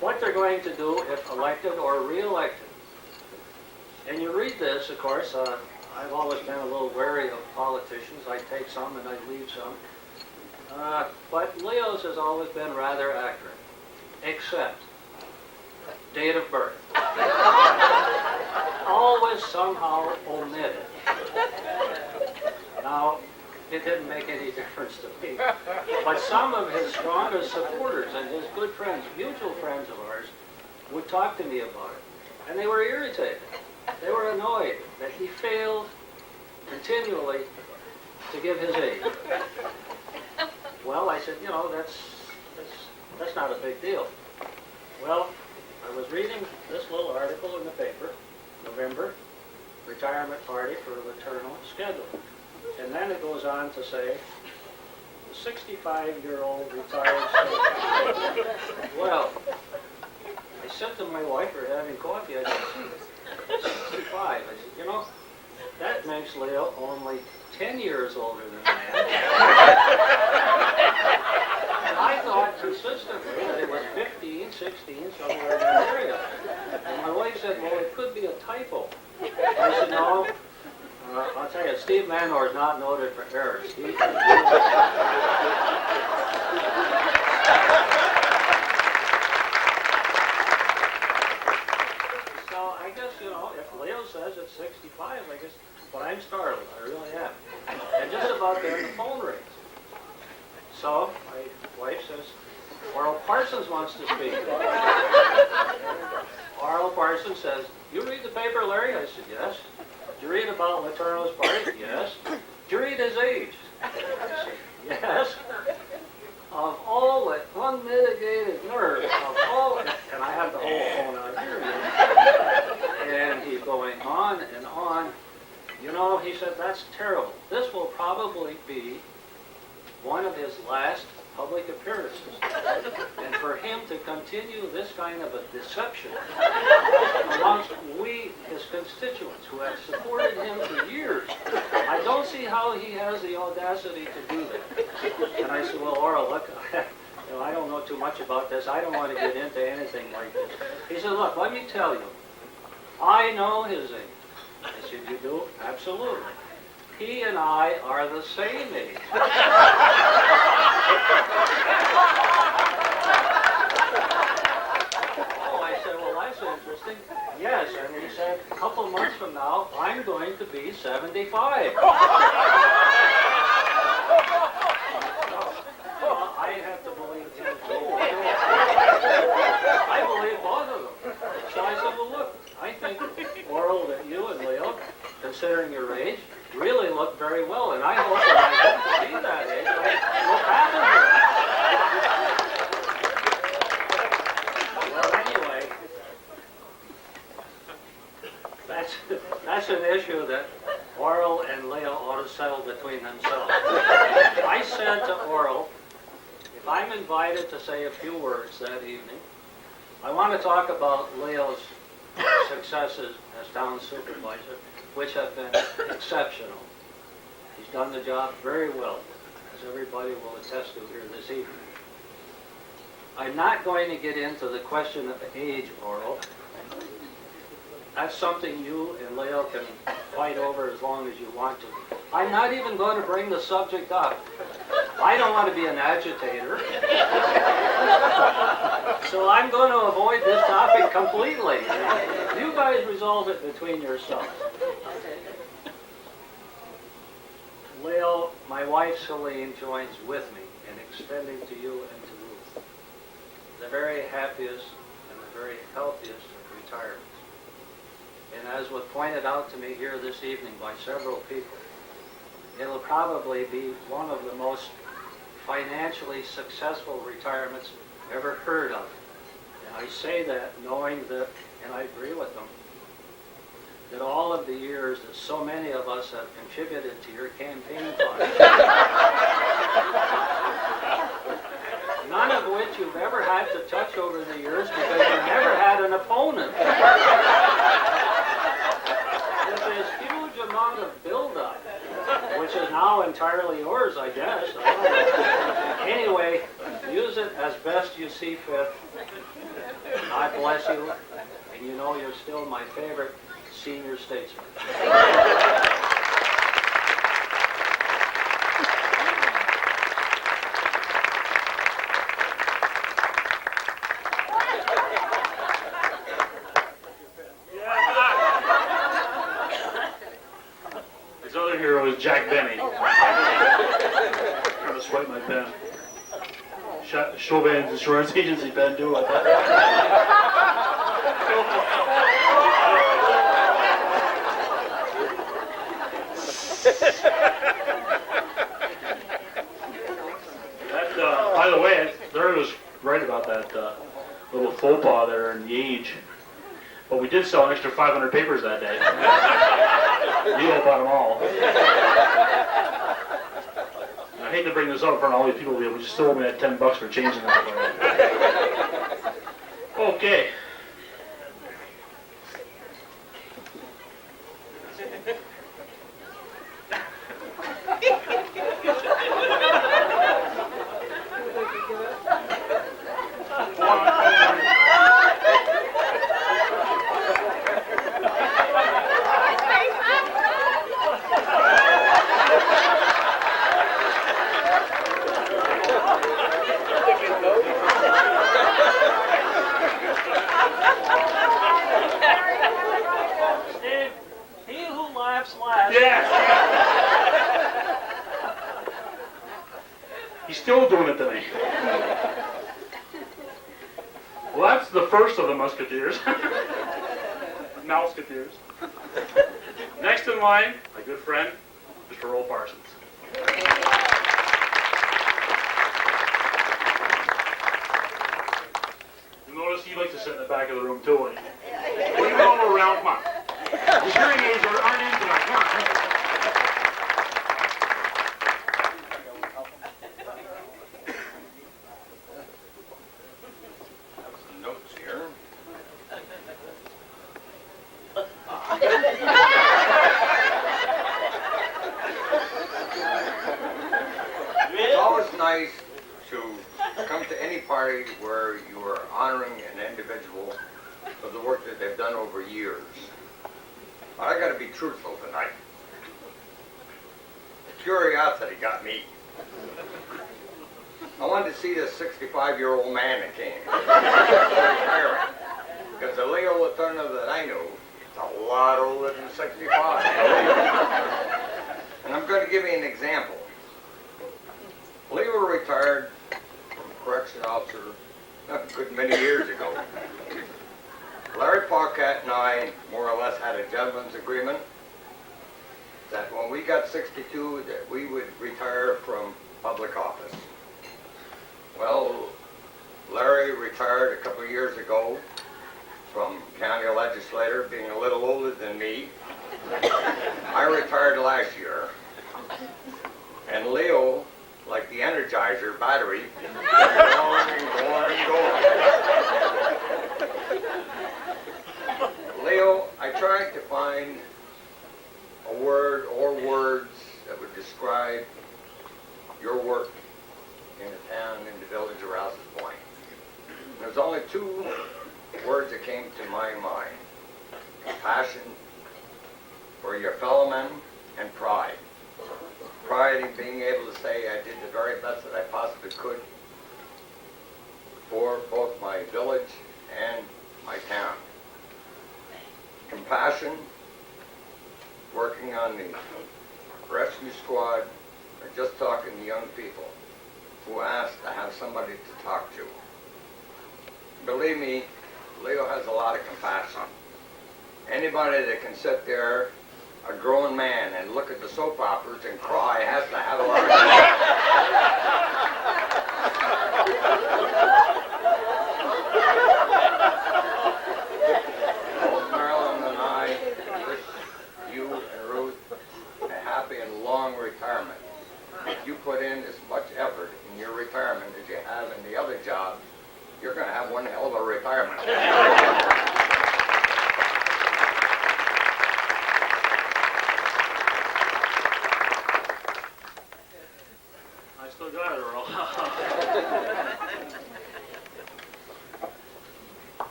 what they're going to do if elected or re-elected. And you read this, of course, I've always been a little wary of politicians. I take some and I leave some. But Leo's has always been rather accurate, except date of birth. Always somehow omitted. Now, it didn't make any difference to me. But some of his strongest supporters and his good friends, mutual friends of ours, would talk to me about it. And they were irritated. They were annoyed that he failed continually to give his age. Well, I said, that's not a big deal. Well, I was reading this little article in the paper, November, retirement party for Letourneau schedule. And then it goes on to say, the 65-year-old retired state. Well, I said to my wife, we're having coffee, I said, 65. I said, that makes Leo only 10 years older than I am. And I thought consistently that it was 15, 16, somewhere in that area. And my wife said, well, it could be a typo. I said, no. I'll tell you, Steve Manor is not noted for errors. So I guess, if Leo says it's 65, I guess, but I'm startled. I really am. And just about then, the phone rings. So my wife says, Oral Parsons wants to speak. Oral Parsons says, you read the paper, Larry? I said, yes. Did you read about Letourneau's party? Yes. Did you read his age? I said, yes. Of all the unmitigated nerve, of all, and I have the whole phone out here. And he's going on and on. He said, that's terrible. This will probably be one of his last public appearances. And for him to continue this kind of a deception amongst we, his constituents, who have supported him for years, I don't see how he has the audacity to do that. And I said, well, Oral, look, I don't know too much about this. I don't want to get into anything like this. He said, look, let me tell you, I know his age. I said, you do? Absolutely. He and I are the same age. Oh, I said, well, that's interesting. Yes, and he said, a couple of months from now, I'm going to be 75. I have to believe him too. I believe both of them. So I said, well, look, I think, Oral, that you and Leo, considering your age, really look very well, and I hope that I hope to be that age. Well, anyway, that's an issue that Oral and Leo ought to settle between themselves. I said to Oral, if I'm invited to say a few words that evening, I want to talk about Leo's successes as town supervisor, which have been exceptional. He's done the job very well, as everybody will attest to here this evening. I'm not going to get into the question of age, Oral. That's something you and Leo can fight over as long as you want to. I'm not even going to bring the subject up. I don't want to be an agitator. So I'm going to avoid this topic completely. You guys resolve it between yourselves. Leo, my wife Celine joins with me in extending to you and to Ruth the very happiest and the very healthiest of retirements. And as was pointed out to me here this evening by several people, it'll probably be one of the most financially successful retirements ever heard of. And I say that knowing that, and I agree with them, that all of the years that so many of us have contributed to your campaign fund, none of which you've ever had to touch over the years because you never had an opponent. This is of buildup, which is now entirely yours, I guess. I don't know. Anyway, use it as best you see fit. God bless you, and you know you're still my favorite senior statesman. His other hero is Jack Benny. Trying to swipe my pen. Chauvin's insurance agency pen too, I thought. By the way, Larry was right about that little faux pas there in the age. But we did sell an extra 500 papers that day. Leo bought them all. And I hate to bring this up in front of all these people, but you still owe me that $10 for changing that. Okay. Steve, he who laughs last. Yeah. He's still doing it to me. Well, that's the first of the Musketeers. Mouseketeers. Next in line, my good friend, Mr. Earl Parsons. You notice he likes to sit in the back of the room too. What are you going around? Come on. The hearing aids aren't in tonight. Come on. Some notes here. It's always nice to come to any party where you are honoring an individual for the work that they've done over years. But I gotta be truthful tonight. Curiosity got me. I wanted to see this 65-year-old man that came. Retiring. Because the Leo Letourneau that I knew is a lot older than 65. And I'm going to give you an example. Leo retired from correction officer a good many years ago. Larry Paquette and I more or less had a gentleman's agreement that when we got 62 that we would retire from public office. Well, Larry retired a couple of years ago from county legislator, being a little older than me. I retired last year. And Leo, like the Energizer battery, going and going and going. Leo, I tried to find a word or words that would describe your work in the town, in the village of Rouse's Point. And there's only two words that came to my mind. Compassion for your fellow men and pride. Pride in being able to say I did the very best that I possibly could for both my village and my town. Compassion, working on the rescue squad, or just talking to young people who ask to have somebody to talk to. Believe me, Leo has a lot of compassion. Anybody that can sit there, a grown man, and look at the soap operas and cry has to have a lot of Both Marilyn and I wish you and Ruth a happy and long retirement. If you put in as much effort in your retirement as you have in the other jobs, you're going to have one hell of a retirement.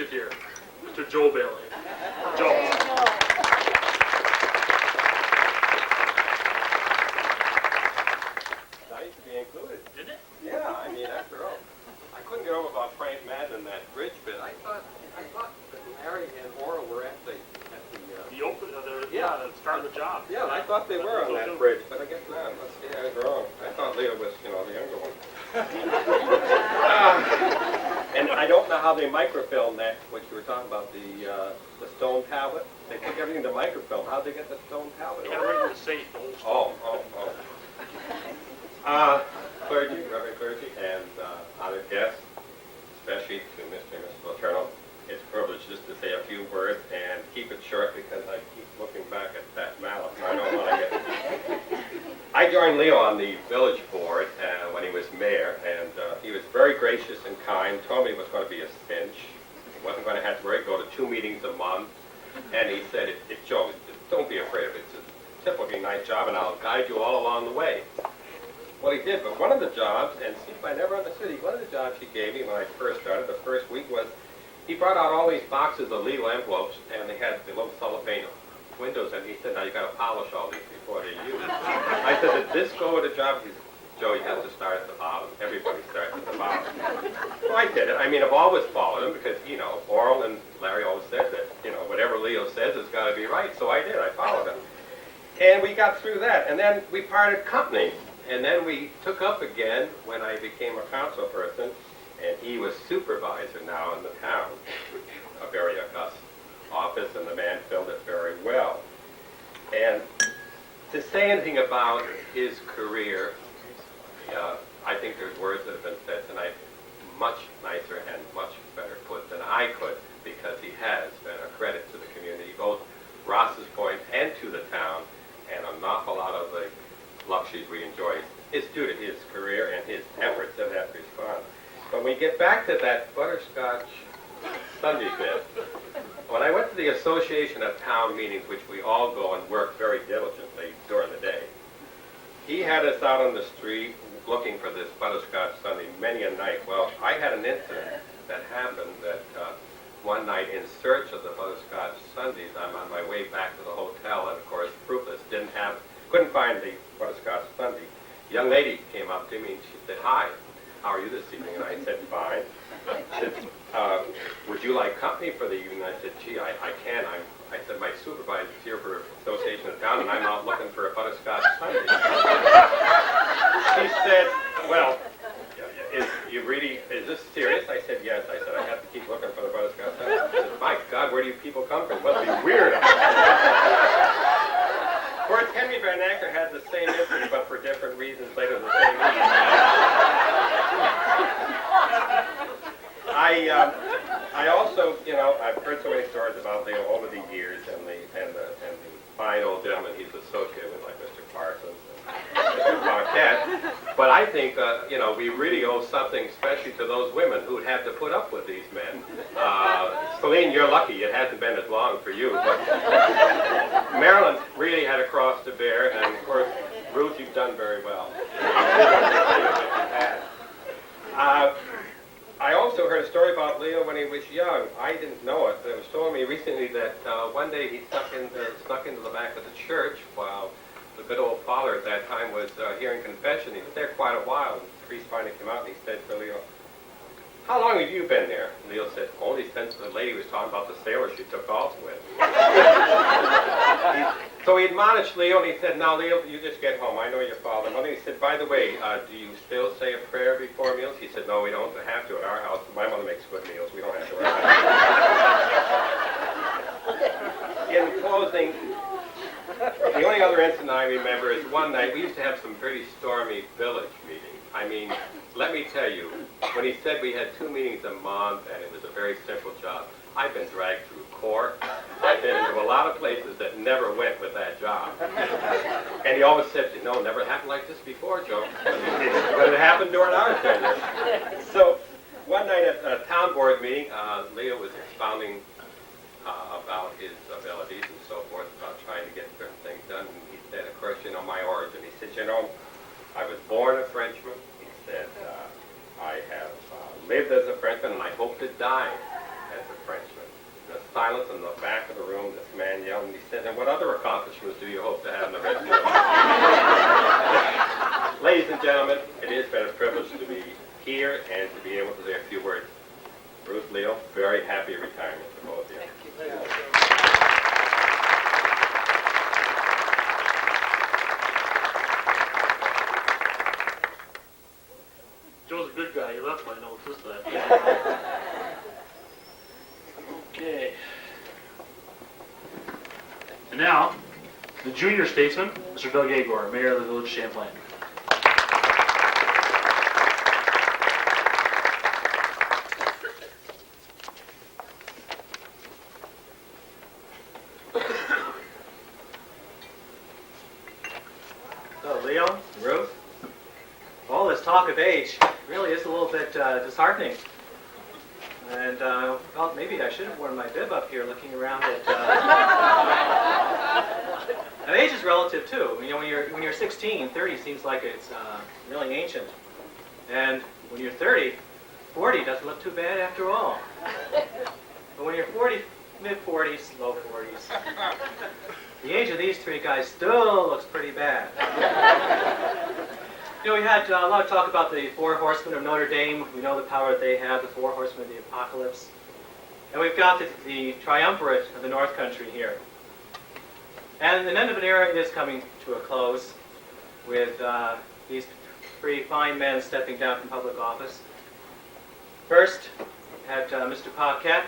Musketeer, Mr. Joe Bailey. Joe. Nice to be included. Didn't it? Yeah, I mean, after all, I couldn't get over about Frank Madden and that bridge bit. I thought that Larry and Orr were at the The open, Yeah. the start of the job. yeah, I thought they were on that bridge, but I guess not. I was wrong. I thought Leo was, the younger one. And I don't know how they microfilmed that, what you were talking about, the stone tablet. They took everything to microfilm. How'd they get the stone tablet? They got it right in the safe. The whole stuff. Clergy, Reverend clergy, and honored guests, especially to Mr. and Mrs. Letourneau. It's a privilege just to say a few words and keep it short because I keep looking back at that mallet and I don't want to get... I joined Leo on the village board when he was mayor, and he was very gracious and kind, told me it was going to be a cinch. He wasn't going to have to worry, go to 2 meetings a month. And he said, Joe, don't be afraid of it. It's a typically nice job, and I'll guide you all along the way. Well, he did, but one of the jobs, and see if I never understood, one of the jobs he gave me when I first started, the first week, was he brought out all these boxes of legal envelopes, and they had the little cellophane windows, and he said, now you got to polish all these before they're used. I said, did this go with a job? He said, Joe, you have to start at the bottom. Everybody starts at the bottom. Well, I did it. I mean, I've always followed him because, Oral and Larry always said that, whatever Leo says has got to be right. So I did. I followed him. And we got through that. And then we parted company. And then we took up again when I became a council person, and he was supervisor now in the town. A very august office, and the man filled it very well. And to say anything about his career, I think there's words that have been said tonight much nicer and much better put than I could, because he has been a credit to the community, both Ross's Point and to the town, and an awful lot of the luxuries we enjoy is due to his career and his efforts in that response. When we get back to that butterscotch Sunday bit, when I went to the Association of Town meetings, which we all go and work very diligently during the day, he had us out on the street looking for this butterscotch Sunday many a night. Well, I had an incident that happened that one night, in search of the butterscotch Sundays, I'm on my way back to the hotel, and of course, proofless, couldn't find the butterscotch Sunday. A young lady came up to me and she said, "Hi, how are you this evening?" And I said, "Fine." She said, "Would you like company for the evening?" I said, "Gee, I can. I said, my supervisor's here for Association of Town, and I'm out looking for a butterscotch Sunday." She said, "Well, is this serious?" I said, "Yes." I said, "I have to keep looking for the butterscotch Sunday." She said, "My God, where do you people come from? It must be weird." Of course, Henry Van Acker had the same incident, but for different reasons later the same evening. I also, I've heard so many stories about Leo over the years, and the fine old gentlemen he's associated with, like Mr. Parsons and Mr. Marquette. But I think, we really owe something especially to those women who'd have to put up with these men. Celine, you're lucky. It hasn't been as long for you. But Marilyn really had a cross to bear, and of course, Ruth, you've done very well. I also heard a story about Leo when he was young. I didn't know it, but it was told me recently that one day he snuck into the back of the church while the good old father at that time was hearing confession. He was there quite a while, and the priest finally came out and he said to Leo, "How long have you been there?" Leo said, "Only since the lady was talking about the sailor she took golf with." So he admonished Leo, and he said, "Now, Leo, you just get home. I know your father." And he said, "By the way, do you still say a prayer before meals?" He said, "No, we don't have to at our house. My mother makes good meals. We don't have to worry about it." In closing, the only other incident I remember is one night we used to have some pretty stormy village meetings. I mean, let me tell you, when he said we had 2 meetings a month and it was a very simple job, I've been dragged through court. I've been into a lot of places that never went with that job. And he always said, "Never happened like this before, Joe." But it happened during our tenure. So one night at a town board meeting, Leo was expounding about his abilities and so forth, about trying to get certain things done. And he said, of course, my origin. He said, "I was born a Frenchman." He said, "I have lived as a Frenchman, and I hope to die as a Frenchman." silence in the back of the room. This man yelled and he said, "And what other accomplishments do you hope to have in the rest of your life?" Ladies and gentlemen, it has been a privilege to be here and to be able to say a few words. Ruth, Leo, very happy retirement to both of you. Joe's a good guy. He left my notes this time. Okay. And now, the junior statesman, Mr. Doug Agor, Mayor of the Village of Champlain. So, Leo, Ruth, all this talk of age really is a little bit disheartening. And well, maybe I should have worn my bib up here looking around at... And age is relative too. You know, when you're 16, 30 seems like it's really ancient. And when you're 30, 40 doesn't look too bad after all. But when you're 40, mid-40s, low 40s, the age of these three guys still looks pretty bad. You know, we had a lot of talk about the Four Horsemen of Notre Dame. We know the power that they have, the Four Horsemen of the Apocalypse. And we've got the triumvirate of the North Country here. And the end of an era is coming to a close with these three fine men stepping down from public office. First, had Mr. Paquette,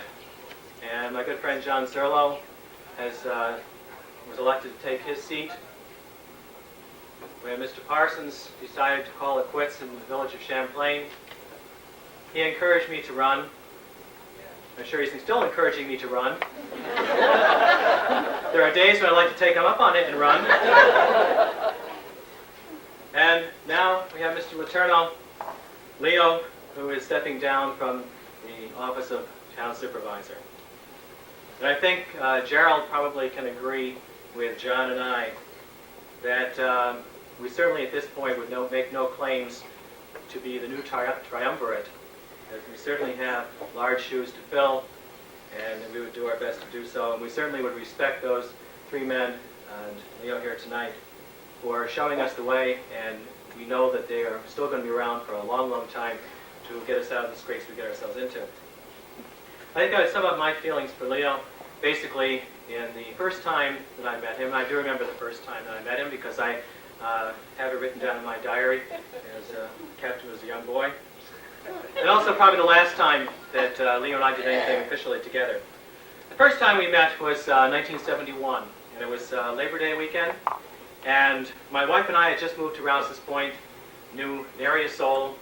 and my good friend John Zerlo was elected to take his seat. When Mr. Parsons decided to call it quits in the village of Champlain, he encouraged me to run. I'm sure he's still encouraging me to run. There are days when I like to take him up on it and run. And now we have Mr. Letourneau, Leo, who is stepping down from the office of town supervisor. And I think Gerald probably can agree with John and I that we certainly at this point would make no claims to be the new triumvirate. We certainly have large shoes to fill, and we would do our best to do so. And we certainly would respect those three men, and Leo here tonight, for showing us the way, and we know that they are still going to be around for a long, long time to get us out of the scrapes we get ourselves into. I think I sum up my feelings for Leo. Basically, in the first time that I met him, and I do remember the first time that I met him because I have it written down in my diary as Captain was a young boy. And also probably the last time that Leo and I did anything officially together. The first time we met was 1971, and it was Labor Day weekend. And my wife and I had just moved to Rouse's Point, new nary a soul,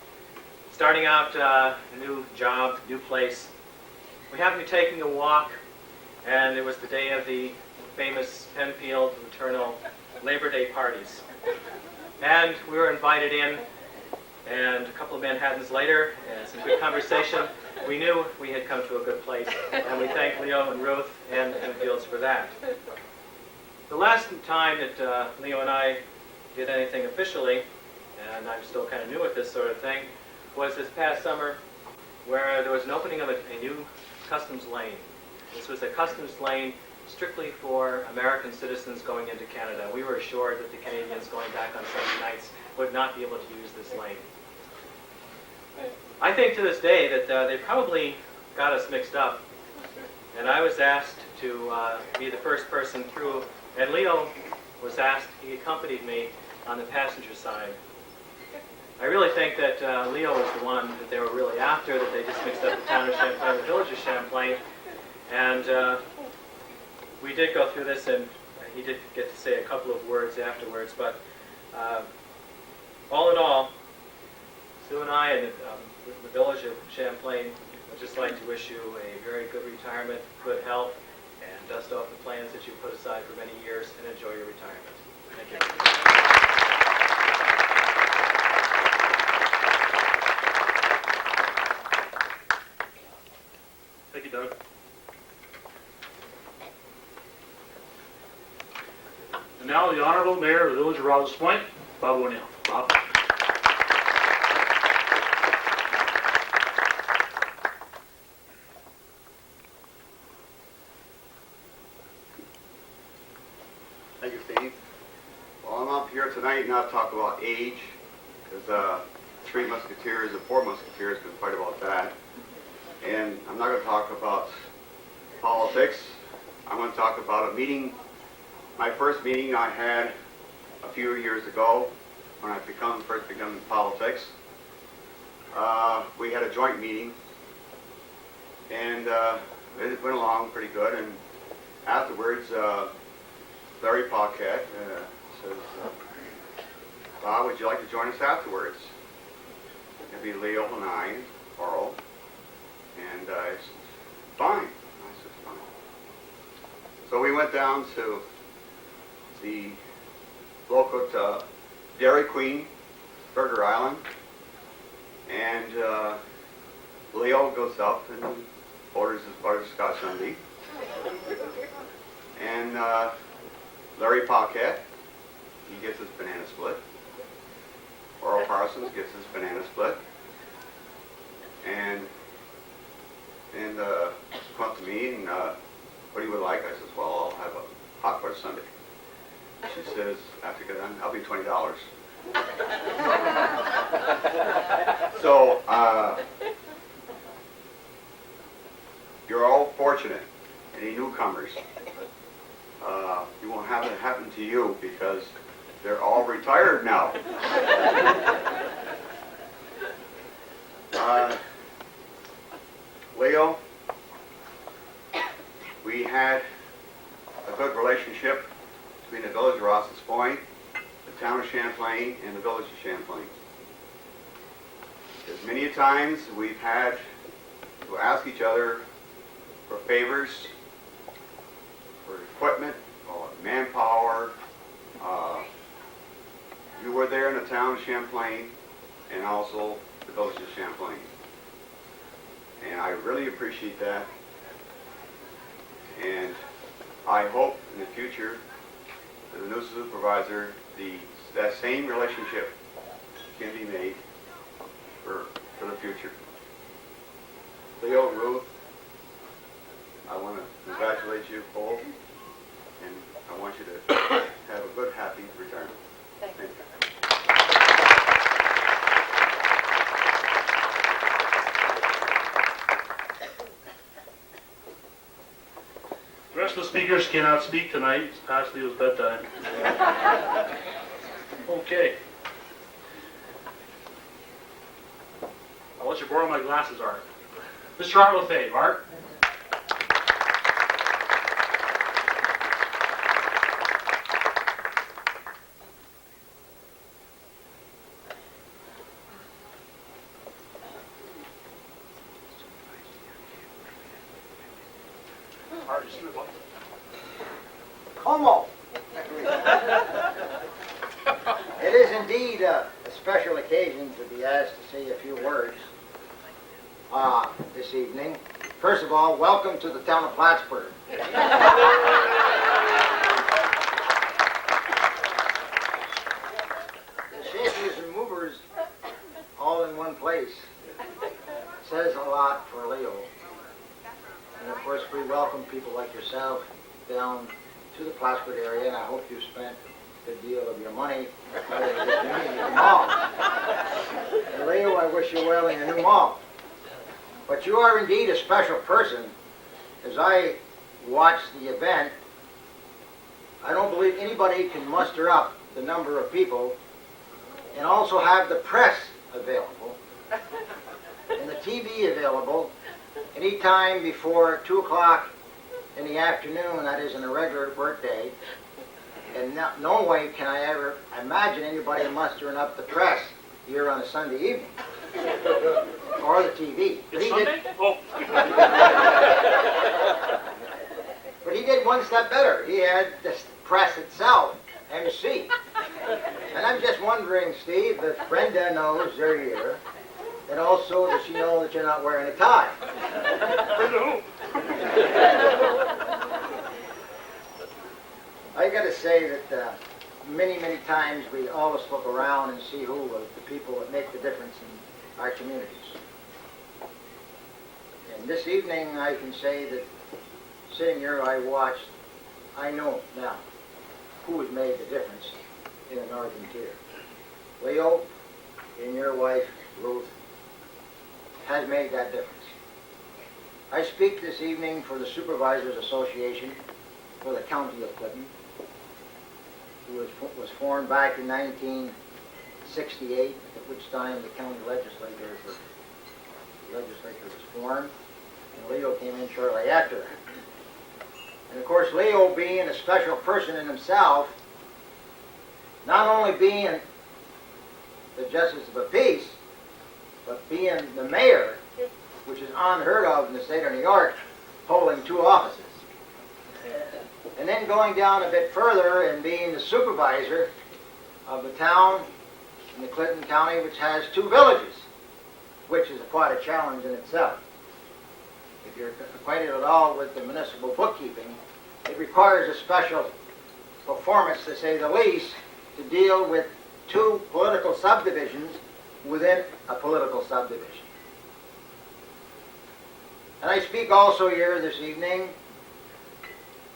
starting out a new job, new place. We happened to be taking a walk, and it was the day of the famous Penfield Letourneau Labor Day parties. And we were invited in, and a couple of Manhattans later, and some good conversation, we knew we had come to a good place, and we thank Leo and Ruth and Penfields for that. The last time that Leo and I did anything officially, and I'm still kind of new at this sort of thing, was this past summer where there was an opening of a new customs lane. This was a customs lane strictly for American citizens going into Canada. We were assured that the Canadians going back on Sunday nights would not be able to use this lane. I think to this day that they probably got us mixed up, and I was asked to be the first person through, and Leo was asked, he accompanied me on the passenger side. I really think that Leo was the one that they were really after, that they just mixed up the town of Champlain, the village of Champlain, and we did go through this, and he did get to say a couple of words afterwards, but all in all, Sue and I and the village of Champlain would just like to wish you a very good retirement, good health, and dust off the plans that you put aside for many years, and enjoy your retirement. Thank you. Thank you, Doug. And now the Honorable Mayor of the Village of Rouse's Point, Bob O'Neill. Bob. tonight not talk about age, because Three Musketeers and Four Musketeers can fight about that. And I'm not going to talk about politics. I'm going to talk about a meeting, my first meeting I had a few years ago when I first began in politics. We had a joint meeting, and it went along pretty good. And afterwards, Larry Paquette says, Bob, would you like to join us afterwards? It'd be Leo and I, Carl, and I said, fine. I said, fine. So we went down to the local Dairy Queen, Burger Island, and Leo goes up and orders his butterscotch sundae. And Larry Paquette, he gets his banana split. Earl Parsons gets his banana split. And come up to me and what do you would like? I says, well, I'll have a hot butter sundae. She says, after you get done, I'll be $20. So, you're all fortunate, any newcomers. You won't have it happen to you because they're all retired now. Leo, we had a good relationship between the village of Ross's Point, the town of Champlain, and the village of Champlain. As many times we've had to ask each other for favors, for equipment, or manpower. You were there in the town of Champlain and also the village of Champlain. And I really appreciate that. And I hope in the future, as a new supervisor, that same relationship can be made for the future. Leo, Ruth, I want to congratulate you both, and I want you to have a good, happy retirement. Thank you. The rest of the speakers cannot speak tonight. It's past Leo's bedtime. Okay. I'll let you borrow my glasses, Art. Mr. Art Lefebvre. Art? Art, you see the button? Como? It is indeed a special occasion to be asked to say a few words this evening. First of all, welcome to the town of Plattsburgh. The shakers and movers all in one place says a lot for Leo. And of course, we welcome people like yourself down to the Plattsburgh area, and I hope you spent a good deal of your money at the mall. And Leo, I wish you well in your new mall. But you are indeed a special person. As I watched the event, I don't believe anybody can muster up the number of people and also have the press available and the TV available any time before 2 o'clock in the afternoon, that is in a regular work day. And no way can I ever imagine anybody mustering up the press here on a Sunday evening. Or the TV. It's Sunday? Oh. But he did one step better. He had the press itself, MC. And I'm just wondering, Steve, if Brenda knows they're here, and also does she know that you're not wearing a tie? Brenda who? I got to say that many, many times we always look around and see who are the people that make the difference in our communities. And this evening I can say that sitting here I know now who has made the difference in the northern tier. Leo and your wife, Ruth, has made that difference. I speak this evening for the Supervisors Association for the County of Clinton, who was formed back in 1968, at which time the county legislature was formed, and Leo came in shortly after that. And of course, Leo being a special person in himself, not only being the Justice of the Peace, but being the mayor, which is unheard of in the state of New York, holding two offices. And then going down a bit further and being the supervisor of the town in the Clinton County, which has 2 villages, which is quite a challenge in itself. If you're acquainted at all with the municipal bookkeeping, it requires a special performance, to say the least, to deal with 2 political subdivisions within a political subdivision. And I speak also here this evening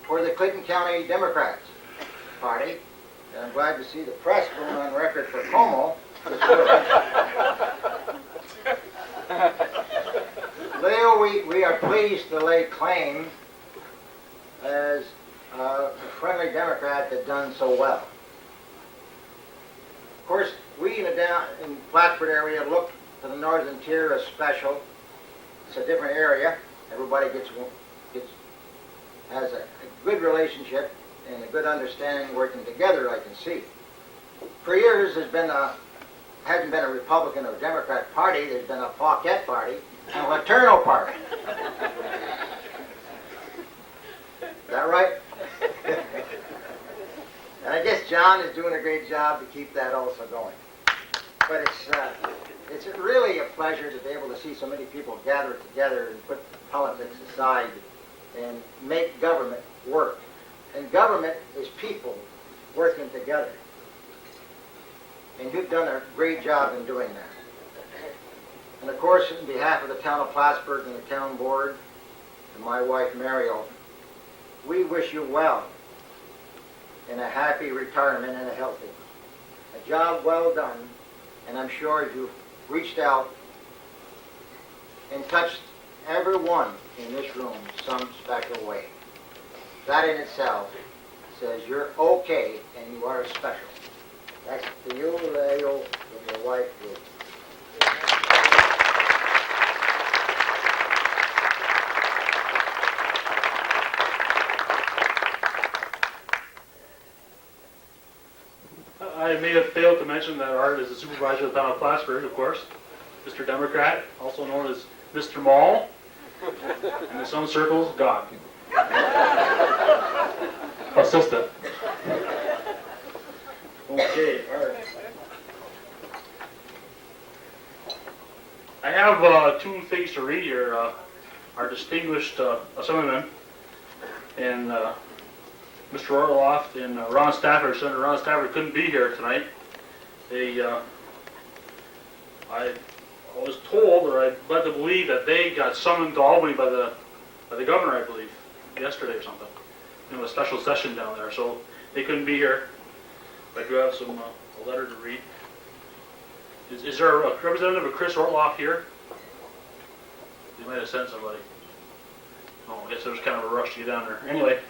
for the Clinton County Democrats Party, and I'm glad to see the press going on record for Como. Leo, we are pleased to lay claim as a friendly Democrat that done so well. Of course, we in Plattsburgh area look to the northern tier as special. It's a different area. Everybody has a good relationship and a good understanding working together, I can see. For years, hasn't been a Republican or Democrat party. There's been a Paquette party and a Letourneau party. Is that right? And I guess John is doing a great job to keep that also going. But it's really a pleasure to be able to see so many people gather together and put politics aside and make government work. And government is people working together. And you've done a great job in doing that. And of course, on behalf of the town of Plattsburgh and the town board, and my wife Mariel, we wish you well in a happy retirement and a healthy one. A job well done, and I'm sure you've reached out and touched everyone in this room some special way. That in itself says you're okay and you are special. That's to you, Leo, and your wife, Ruth. I may have failed to mention that Art is the supervisor of the town of Plattsburgh, of course. Mr. Democrat, also known as Mr. Mall, and in some circles, God. Assistant. Okay, Art. I have 2 things to read here. Our distinguished assemblyman and Mr. Orloff and Ron Stafford. Senator Ron Stafford couldn't be here tonight. I was told, or I'm led to believe, that they got summoned to Albany by the governor, I believe, yesterday or something. A special session down there, so they couldn't be here. I do have a letter to read. Is there a representative of Chris Orloff here? You might have sent somebody. Oh, I guess there was kind of a rush to get down there. Anyway.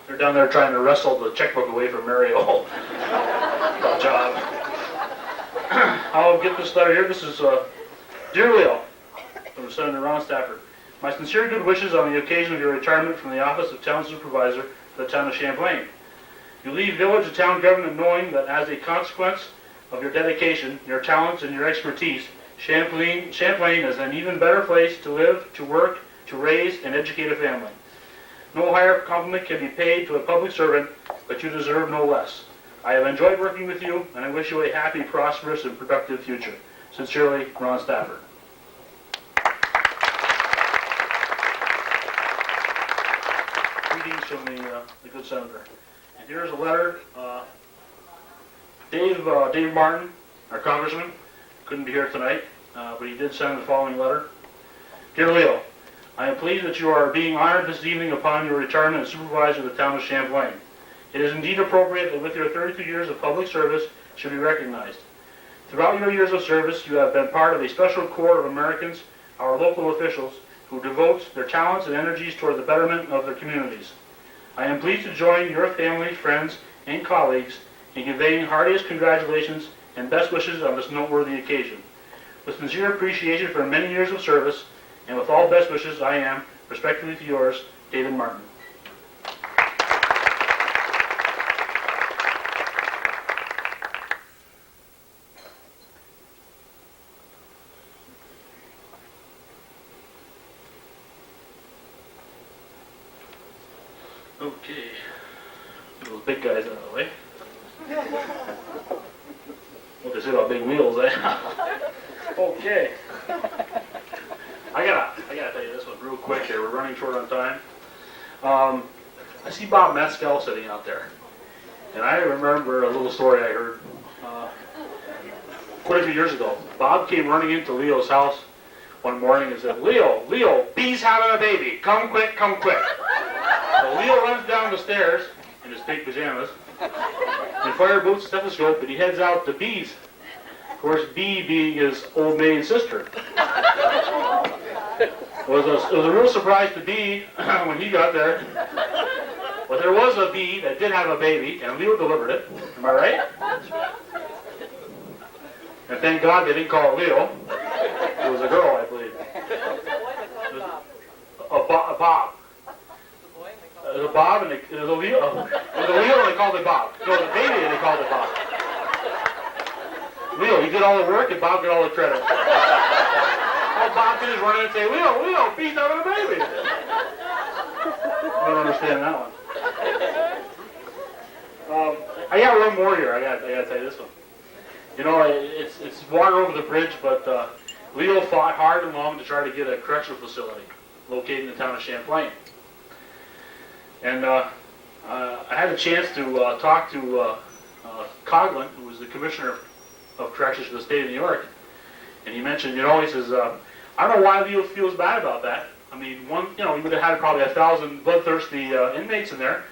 They're down there trying to wrestle the checkbook away from Mario. Good job. I'll get this letter here. This is Dear Leo, from Senator Ron Stafford. My sincere good wishes on the occasion of your retirement from the office of Town Supervisor for the town of Champlain. You leave village and town government knowing that as a consequence of your dedication, your talents, and your expertise, Champlain is an even better place to live, to work, to raise, and educate a family. No higher compliment can be paid to a public servant, but you deserve no less. I have enjoyed working with you, and I wish you a happy, prosperous, and productive future. Sincerely, Ron Stafford. Greetings from the good senator. And here's a letter. Dave Martin, our congressman, couldn't be here tonight, but he did send the following letter. Dear Leo, I am pleased that you are being honored this evening upon your retirement as supervisor of the town of Champlain. It is indeed appropriate that with your 32 years of public service should be recognized. Throughout your years of service, you have been part of a special corps of Americans, our local officials, who devote their talents and energies toward the betterment of their communities. I am pleased to join your family, friends, and colleagues in conveying heartiest congratulations and best wishes on this noteworthy occasion. With sincere appreciation for many years of service, and with all best wishes, I am, respectfully yours, David Martin. Okay, get those big guys out of the way. What they say about big wheels, eh? Okay. I gotta tell you this one real quick here. We're running short on time. I see Bob Mescal sitting out there, and I remember a little story I heard quite a few years ago. Bob came running into Leo's house one morning and said, Leo, Bee's having a baby. Come quick, come quick. So Leo runs down the stairs in his pink pajamas, in fire boots, stethoscope, and he heads out to Bee's. Of course, Bee being his old maid sister. It was a real surprise to Bee when he got there. But there was a Bee that did have a baby, and Leo delivered it. Am I right? And thank God they didn't call it Leo. It was a girl, I believe. A Bob. It was a Bob and it was a Leo. It was a Leo and they called it Bob. No, it was a baby and they called it Bob. Leo, he did all the work and Bob got all the credit. All Bob did is run in and say, Leo, Bee's having a baby. I don't understand that one. I got one more here. I got to tell you this one. You know, it's water over the bridge, but Leo fought hard and long to try to get a correctional facility located in the town of Champlain. And I had a chance to talk to Coughlin, who was the commissioner of corrections for the state of New York, and he mentioned, he says, I don't know why Leo feels bad about that. I mean, he would have had probably 1,000 bloodthirsty inmates in there.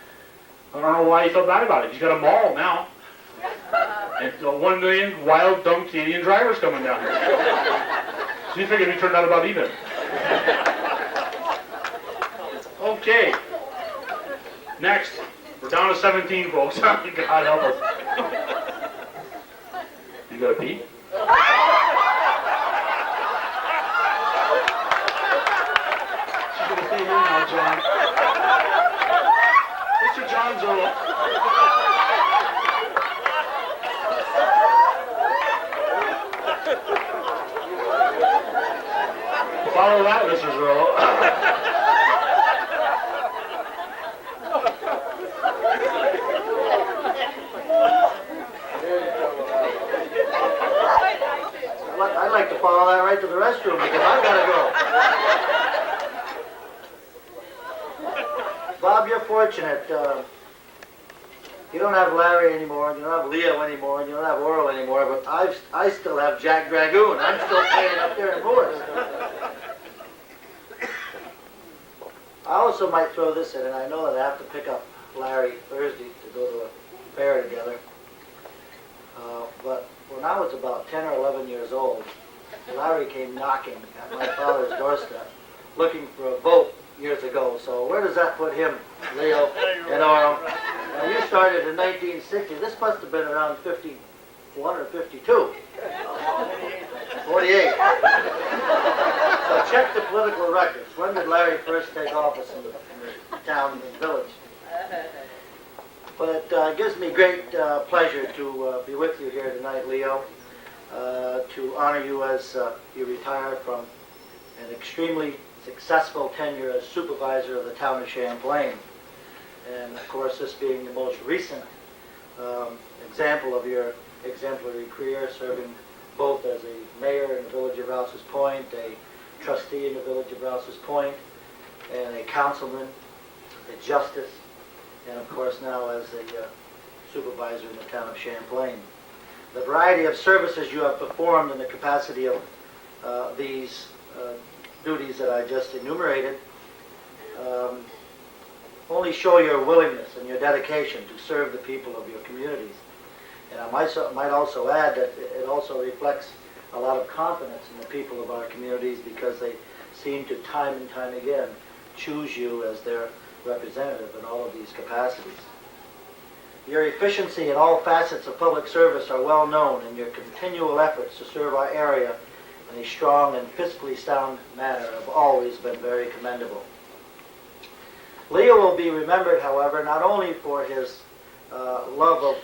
I don't know why he felt bad about it. He's got a mall now. And 1 million wild, dumb Canadian drivers coming down here. So you figured we turned out about even. Okay. Next. We're down to 17, folks. God help us. You got to pee? She's going to stay here now, John. Mr. John Zolo. Follow that, Mr. Zolo. I'd like to follow that right to the restroom because I've got to go. Bob, you're fortunate. You don't have Larry anymore, and you don't have Leo anymore, and you don't have Oral anymore, but I still have Jack Dragoon. I'm still playing up there in Morris. I also might throw this in, and I know that I have to pick up Larry Thursday to go to a fair together. But when I was about 10 or 11 years old, Larry came knocking at my father's doorstep looking for a boat years ago. So where does that put him, Leo and Oral? Now you started in 1960. This must have been around 51 or 52. 48. So check the political records. When did Larry first take office in the town and village? But it gives me great pleasure to be with you here tonight, Leo, to honor you as you retire from an extremely successful tenure as supervisor of the town of Champlain. And of course, this being the most recent example of your exemplary career, serving both as a mayor in the village of Rouse's Point, a trustee in the village of Rouse's Point, and a councilman, a justice, and of course now as a supervisor in the town of Champlain. The variety of services you have performed in the capacity of these duties that I just enumerated only show your willingness and your dedication to serve the people of your communities. And I might also add that it also reflects a lot of confidence in the people of our communities because they seem to time and time again choose you as their representative in all of these capacities. Your efficiency in all facets of public service are well known, and your continual efforts to serve our area in a strong and fiscally sound manner have always been very commendable. Leo will be remembered, however, not only for his love of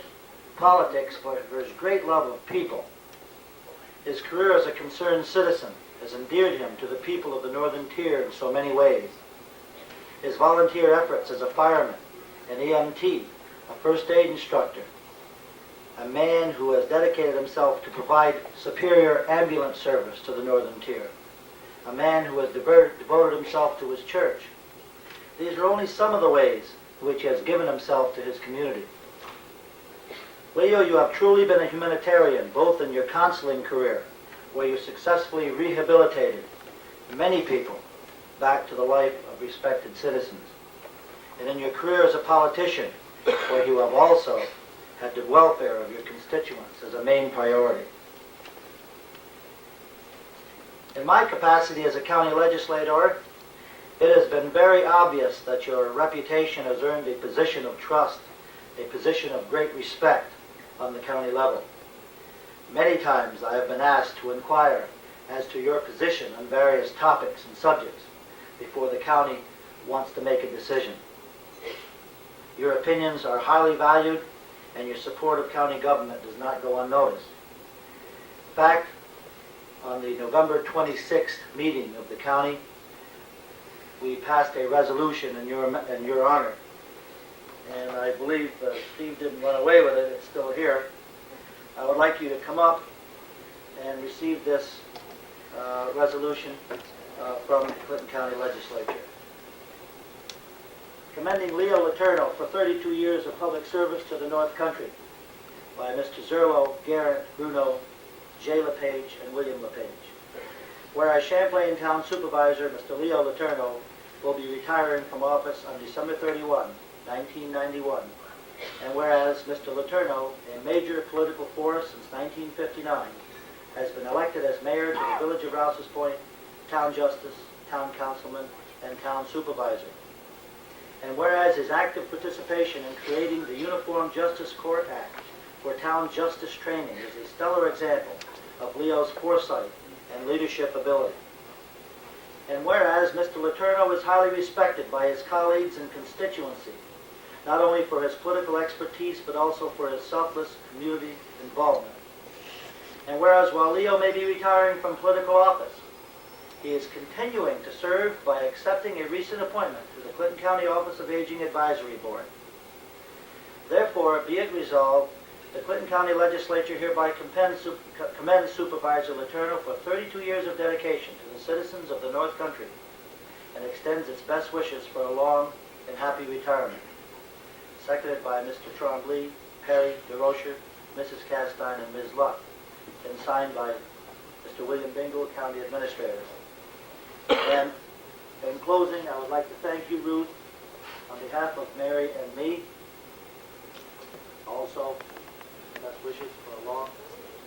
politics, but for his great love of people. His career as a concerned citizen has endeared him to the people of the Northern Tier in so many ways. His volunteer efforts as a fireman, an EMT, a first aid instructor, a man who has dedicated himself to provide superior ambulance service to the Northern Tier, a man who has devoted himself to his church. These are only some of the ways in which he has given himself to his community. Leo, you have truly been a humanitarian, both in your counseling career, where you successfully rehabilitated many people back to the life of respected citizens, and in your career as a politician, where you have also had the welfare of your constituents as a main priority. In my capacity as a county legislator, it has been very obvious that your reputation has earned a position of trust, a position of great respect on the county level. Many times I have been asked to inquire as to your position on various topics and subjects before the county wants to make a decision. Your opinions are highly valued, and your support of county government does not go unnoticed. In fact, on the November 26th meeting of the county, we passed a resolution in your honor. And I believe Steve didn't run away with it, it's still here. I would like you to come up and receive this resolution from the Clinton County Legislature. Commending Leo Letourneau for 32 years of public service to the North Country by Mr. Zerlo, Garrett, Bruno, J. LePage, and William LePage. Whereas Champlain Town Supervisor Mr. Leo Letourneau will be retiring from office on December 31, 1991. And whereas Mr. Letourneau, a major political force since 1959, has been elected as mayor to the village of Rouse's Point, town justice, town councilman, and town supervisor. And whereas his active participation in creating the Uniform Justice Court Act for town justice training is a stellar example of Leo's foresight and leadership ability. And whereas Mr. Letourneau is highly respected by his colleagues and constituency, not only for his political expertise, but also for his selfless community involvement. And whereas while Leo may be retiring from political office, he is continuing to serve by accepting a recent appointment to the Clinton County Office of Aging Advisory Board. Therefore, be it resolved, the Clinton County Legislature hereby commends Supervisor Letourneau for 32 years of dedication to the citizens of the North Country and extends its best wishes for a long and happy retirement. Seconded by Mr. Tremblay, Perry, DeRocher, Mrs. Castine, and Ms. Luck, and signed by Mr. William Bingle, County Administrator. And in closing, I would like to thank you, Ruth, on behalf of Mary and me. Also, best wishes for a long,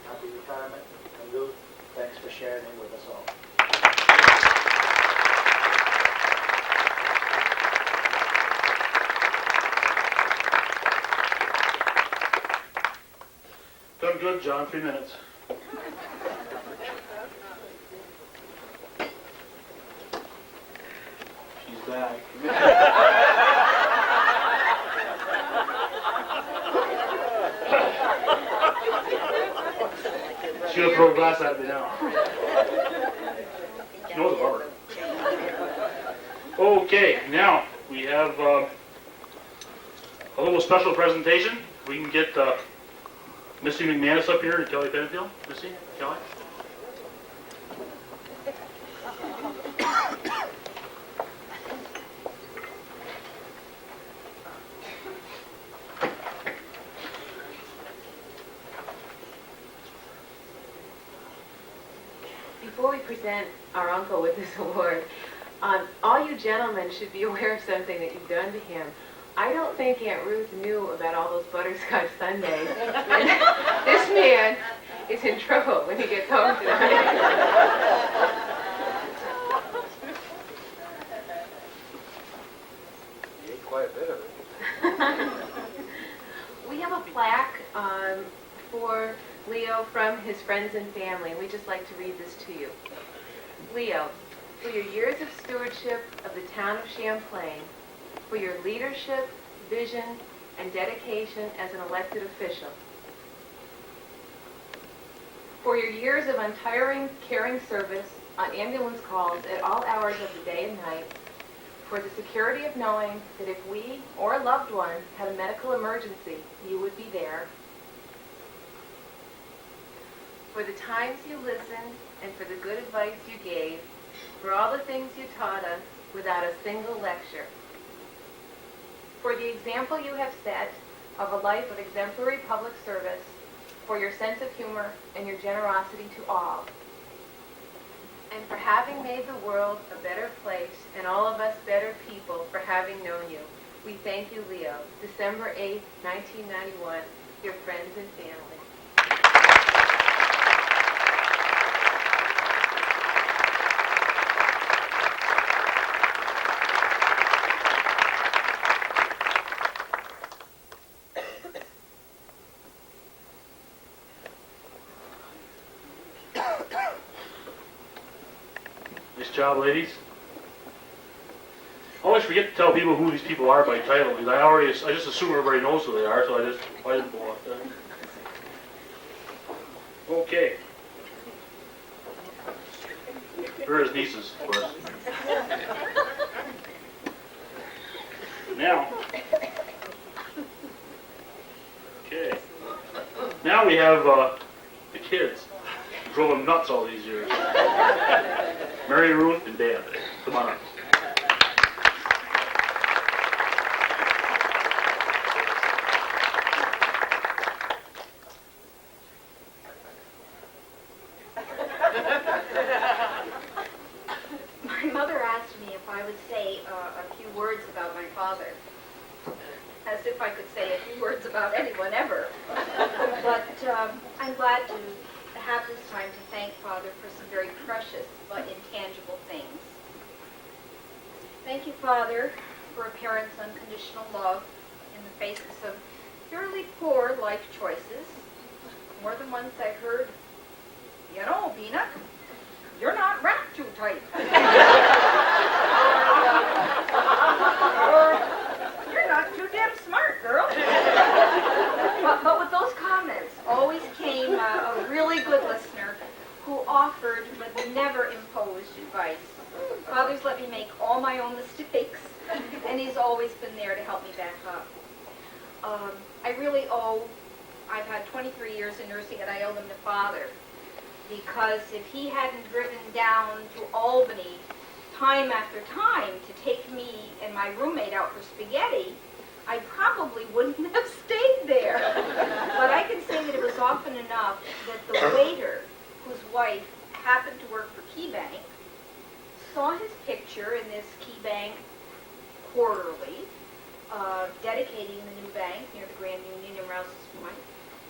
happy retirement. And Ruth, thanks for sharing it with us all. Done good, John. 3 minutes. She's back. She'll throw a glass at me now. She knows a barber. Okay, now we have a little special presentation. We can get Missy McManus up here and Kelly Penfield. Missy, Kelly. Before we present our uncle with this award, All you gentlemen should be aware of something that you've done to him. I don't think Aunt Ruth knew about all those butterscotch sundaes. And this man is in trouble when he gets home tonight. You ate quite a bit of it. We have a plaque for Leo from his friends and family. We'd just like to read this to you. Leo, for your years of stewardship of the town of Champlain, for your leadership, vision, and dedication as an elected official, for your years of untiring, caring service on ambulance calls at all hours of the day and night, for the security of knowing that if we or a loved one had a medical emergency, you would be there, for the times you listened and for the good advice you gave, for all the things you taught us without a single lecture, for the example you have set of a life of exemplary public service, for your sense of humor and your generosity to all, and for having made the world a better place and all of us better people for having known you. We thank you, Leo. December 8th, 1991, your friends and family. Nice job, ladies. I always forget to tell people who these people are by title, because I just assume everybody knows who they are, so I didn't go off that. Okay. Here are his nieces, of course. Now. Okay. Now we have the kids. Drove them nuts all these years. Mary Ruth and Dan. Come on up. My mother asked me if I would say a few words about my father, as if I could say a few words about anyone ever. But I'm glad to have this time to thank Father for some very precious but intangible things. Thank you, Father, for a parent's unconditional love in the faces of fairly poor life choices. More than once I heard, "You know, Peanut, you're not wrapped too tight." Or, "You're not too damn smart, girl." But with those comments always came a really good listener who offered but never imposed advice. Father's let me make all my own mistakes, and he's always been there to help me back up. I've had 23 years in nursing, and I owe them to Father, because if he hadn't driven down to Albany time after time to take me and my roommate out for spaghetti, I probably wouldn't have stayed there. But I can say that it was often enough that the waiter, whose wife happened to work for Key Bank, saw his picture in this Key Bank quarterly, dedicating the new bank near the Grand Union in Rouse's Point,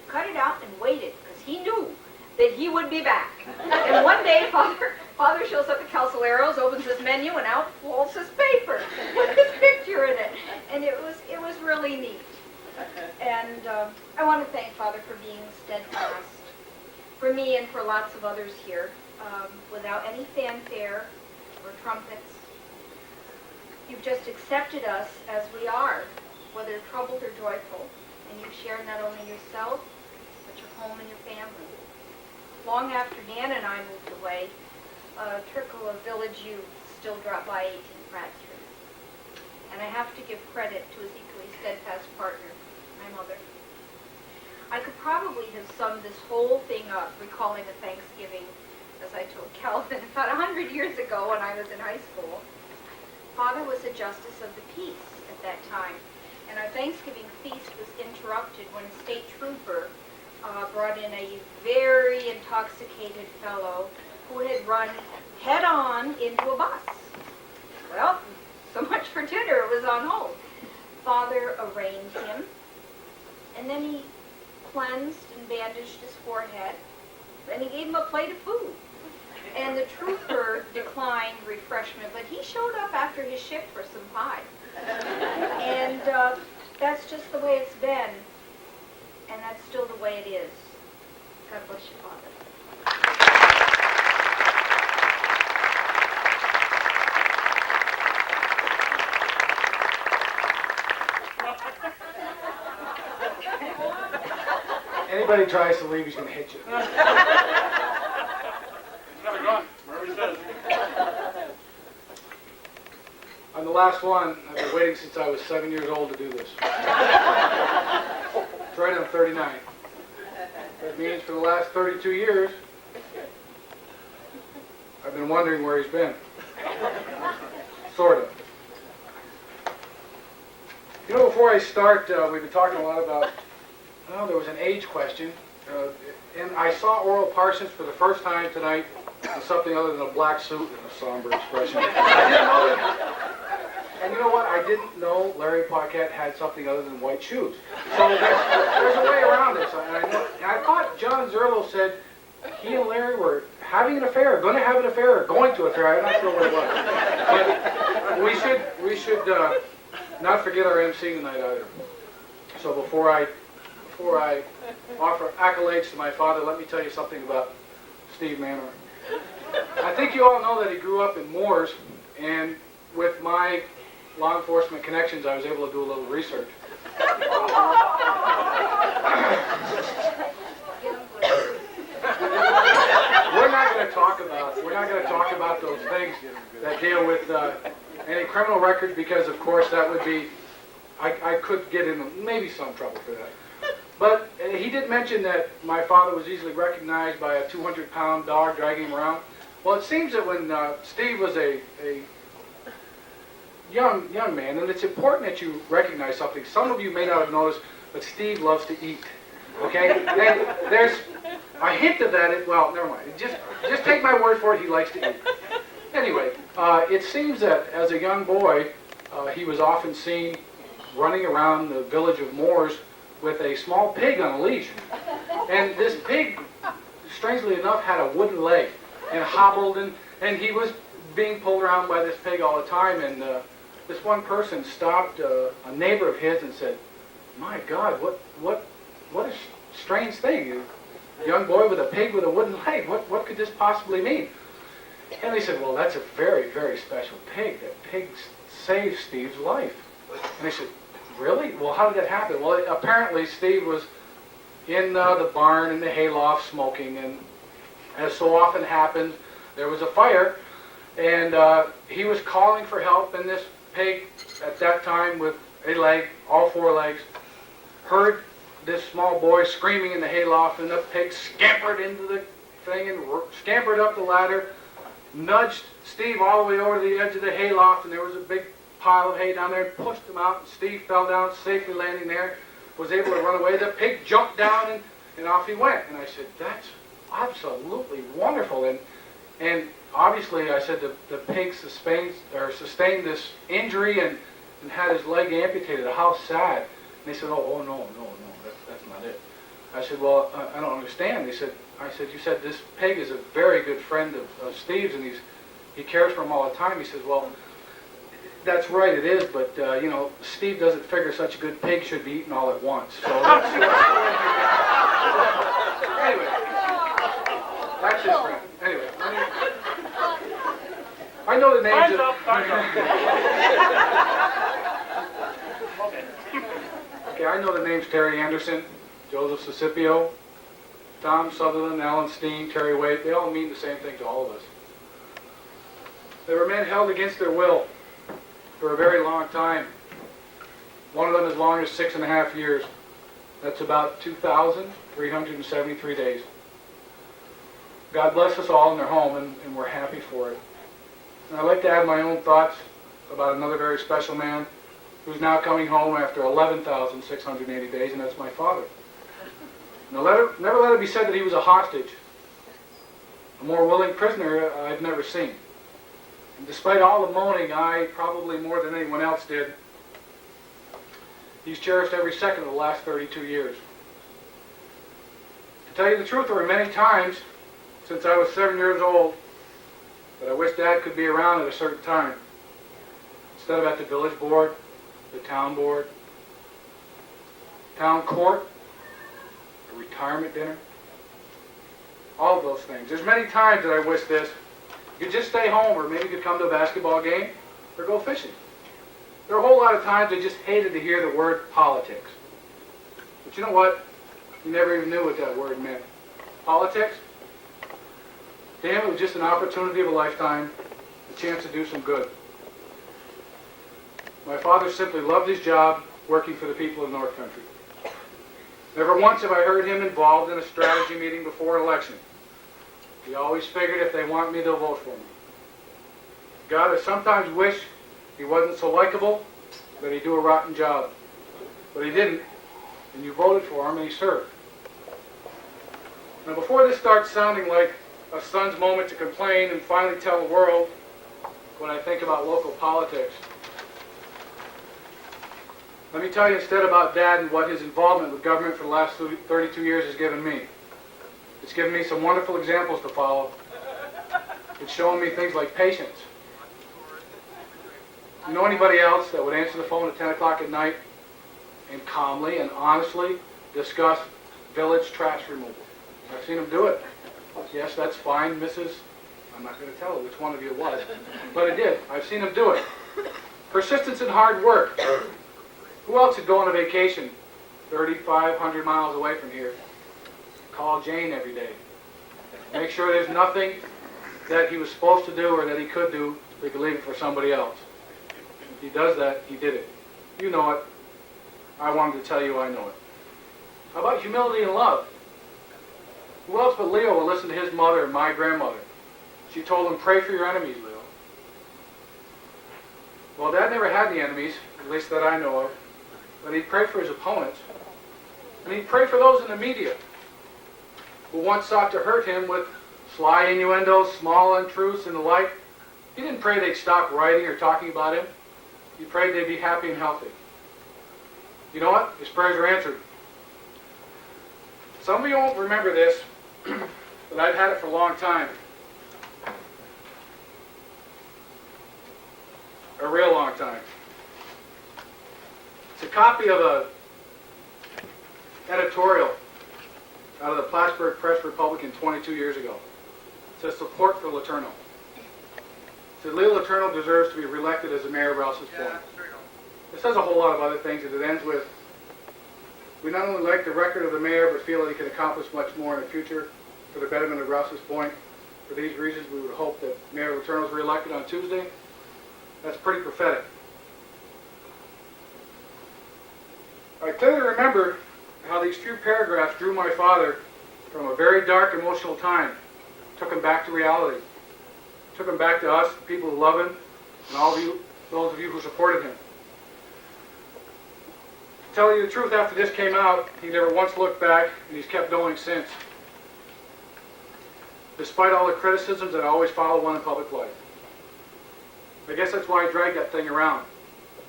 cut it out and waited, because he knew that he would be back. And one day, Father shows up at Calzoleros, opens his menu, and out falls his paper with his picture in it. And it was really neat. And I want to thank Father for being steadfast for me and for lots of others here, without any fanfare or trumpets. You've just accepted us as we are, whether troubled or joyful, and you've shared not only yourself, but your home and your family. Long after Dan and I moved away, a trickle of village youth still drop by 18 Pratt Street. And I have to give credit to his equally steadfast partner, my mother. I could probably have summed this whole thing up recalling a Thanksgiving, as I told Calvin, about 100 years ago when I was in high school. Father was a justice of the peace at that time, and our Thanksgiving feast was interrupted when a state trooper brought in a very intoxicated fellow who had run head-on into a bus. Well, so much for dinner, it was on hold. Father arraigned him, and then he cleansed and bandaged his forehead. Then he gave him a plate of food. And the trooper declined refreshment, but he showed up after his shift for some pie. And that's just the way it's been, and that's still the way it is. God bless you, Father. Anybody tries to leave, he's going to hit you. Never gone. Wherever he says. I'm the last one. I've been waiting since I was 7 years old to do this. That's right, I'm 39. That means for the last 32 years, I've been wondering where he's been. Sort of. You know, before I start, we've been talking a lot about, well, there was an age question. And I saw Oral Parsons for the first time tonight in something other than a black suit and a somber expression. I didn't know that. And you know what? I didn't know Larry Paquette had something other than white shoes. So there's a way around this. And I thought John Zerlo said he and Larry were having an affair, going to have an affair, or going to an affair. I'm not sure what it was. But we should not forget our MC tonight either. So before I offer accolades to my father, let me tell you something about Steve Manor. I think you all know that he grew up in Moores, and with my law enforcement connections, I was able to do a little research. We're not going to talk about those things that deal with any criminal records, because of course that would be, I could get in maybe some trouble for that. But he did mention that my father was easily recognized by a 200-pound dog dragging him around. Well, it seems that when Steve was a young man, and it's important that you recognize something. Some of you may not have noticed, but Steve loves to eat. Okay? And there's a hint of that. Well, never mind. Just take my word for it. He likes to eat. Anyway, it seems that as a young boy, he was often seen running around the village of Moores with a small pig on a leash. And this pig, strangely enough, had a wooden leg and hobbled, and he was being pulled around by this pig all the time. And this one person stopped a neighbor of his and said, "My God, what a strange thing. A young boy with a pig with a wooden leg. What could this possibly mean?" And they said, "Well, that's a very, very special pig. That pig saved Steve's life." And they said, "Really? Well, how did that happen?" Well, apparently Steve was in the barn in the hayloft smoking, and as so often happens, there was a fire, and he was calling for help, and this pig, at that time with a leg, all four legs, heard this small boy screaming in the hayloft, and the pig scampered into the thing and scampered up the ladder, nudged Steve all the way over to the edge of the hayloft, and there was a big pile of hay down there, and pushed him out, and Steve fell down, safely landing there, was able to run away. The pig jumped down, and off he went. And I said, "That's absolutely wonderful." And obviously, I said, the pig sustained this injury and had his leg amputated. How sad. And they said, oh no, that's not it. I said, "Well, I don't understand." I said, "You said this pig is a very good friend of Steve's, and he cares for him all the time." He says, "Well, that's right, it is, but Steve doesn't figure such a good pig should be eaten all at once." So anyway, that's his friend. Anyway, I know the names of... Okay, I know the names Terry Anderson, Joseph Sicipio, Tom Sutherland, Alan Steen, Terry Waite. They all mean the same thing to all of us. They were men held against their will for a very long time. One of them as long as 6.5 years. That's about 2,373 days. God bless us all in their home, and we're happy for it. And I'd like to add my own thoughts about another very special man who's now coming home after 11,680 days, and that's my father. Now, never let it be said that he was a hostage. A more willing prisoner I've never seen. And despite all the moaning, I probably more than anyone else did, he's cherished every second of the last 32 years. To tell you the truth, there were many times since I was 7 years old that I wish Dad could be around at a certain time. Instead of at the village board, the town board, town court, a retirement dinner, all of those things. There's many times that I wish this. You could just stay home, or maybe you could come to a basketball game, or go fishing. There are a whole lot of times I just hated to hear the word politics. But you know what? You never even knew what that word meant. Politics? To him, it was just an opportunity of a lifetime, a chance to do some good. My father simply loved his job working for the people of North Country. Never once have I heard him involved in a strategy meeting before an election. He always figured if they want me, they'll vote for me. God, I sometimes wish he wasn't so likable that he'd do a rotten job. But he didn't, and you voted for him, and he served. Now, before this starts sounding like a son's moment to complain and finally tell the world what I think about local politics, let me tell you instead about Dad and what his involvement with government for the last 32 years has given me. It's given me some wonderful examples to follow. It's shown me things like patience. You know anybody else that would answer the phone at 10 o'clock at night and calmly and honestly discuss village trash removal? I've seen them do it. Yes, that's fine, Mrs. I'm not going to tell which one of you it was, but I did. I've seen them do it. Persistence and hard work. Who else would go on a vacation 3,500 miles away from here? Call Jane every day. Make sure there's nothing that he was supposed to do or that he could do so he could leave it for somebody else. If he does that, he did it. You know it. I wanted to tell you I know it. How about humility and love? Who else but Leo will listen to his mother and my grandmother? She told him, pray for your enemies, Leo. Well, Dad never had any enemies, at least that I know of. But he'd pray for his opponents. And he'd pray for those in the media who once sought to hurt him with sly innuendos, small untruths, and the like. He didn't pray they'd stop writing or talking about him. He prayed they'd be happy and healthy. You know what? His prayers are answered. Some of you won't remember this, but I've had it for a long time. A real long time. It's a copy of a editorial out of the Plattsburgh Press Republican 22 years ago. It says support for Letourneau. It says Leo Letourneau deserves to be reelected as the mayor of Rouse's Point. It says a whole lot of other things, and it ends with, we not only like the record of the mayor, but feel that he can accomplish much more in the future for the betterment of Rouse's Point. For these reasons, we would hope that Mayor Letourneau is reelected on Tuesday. That's pretty prophetic. I clearly remember how these few paragraphs drew my father from a very dark, emotional time, took him back to reality, took him back to us, the people who love him, and all of you, those of you who supported him. To tell you the truth, after this came out, he never once looked back, and he's kept going since. Despite all the criticisms that always follow one in public life. I guess that's why I dragged that thing around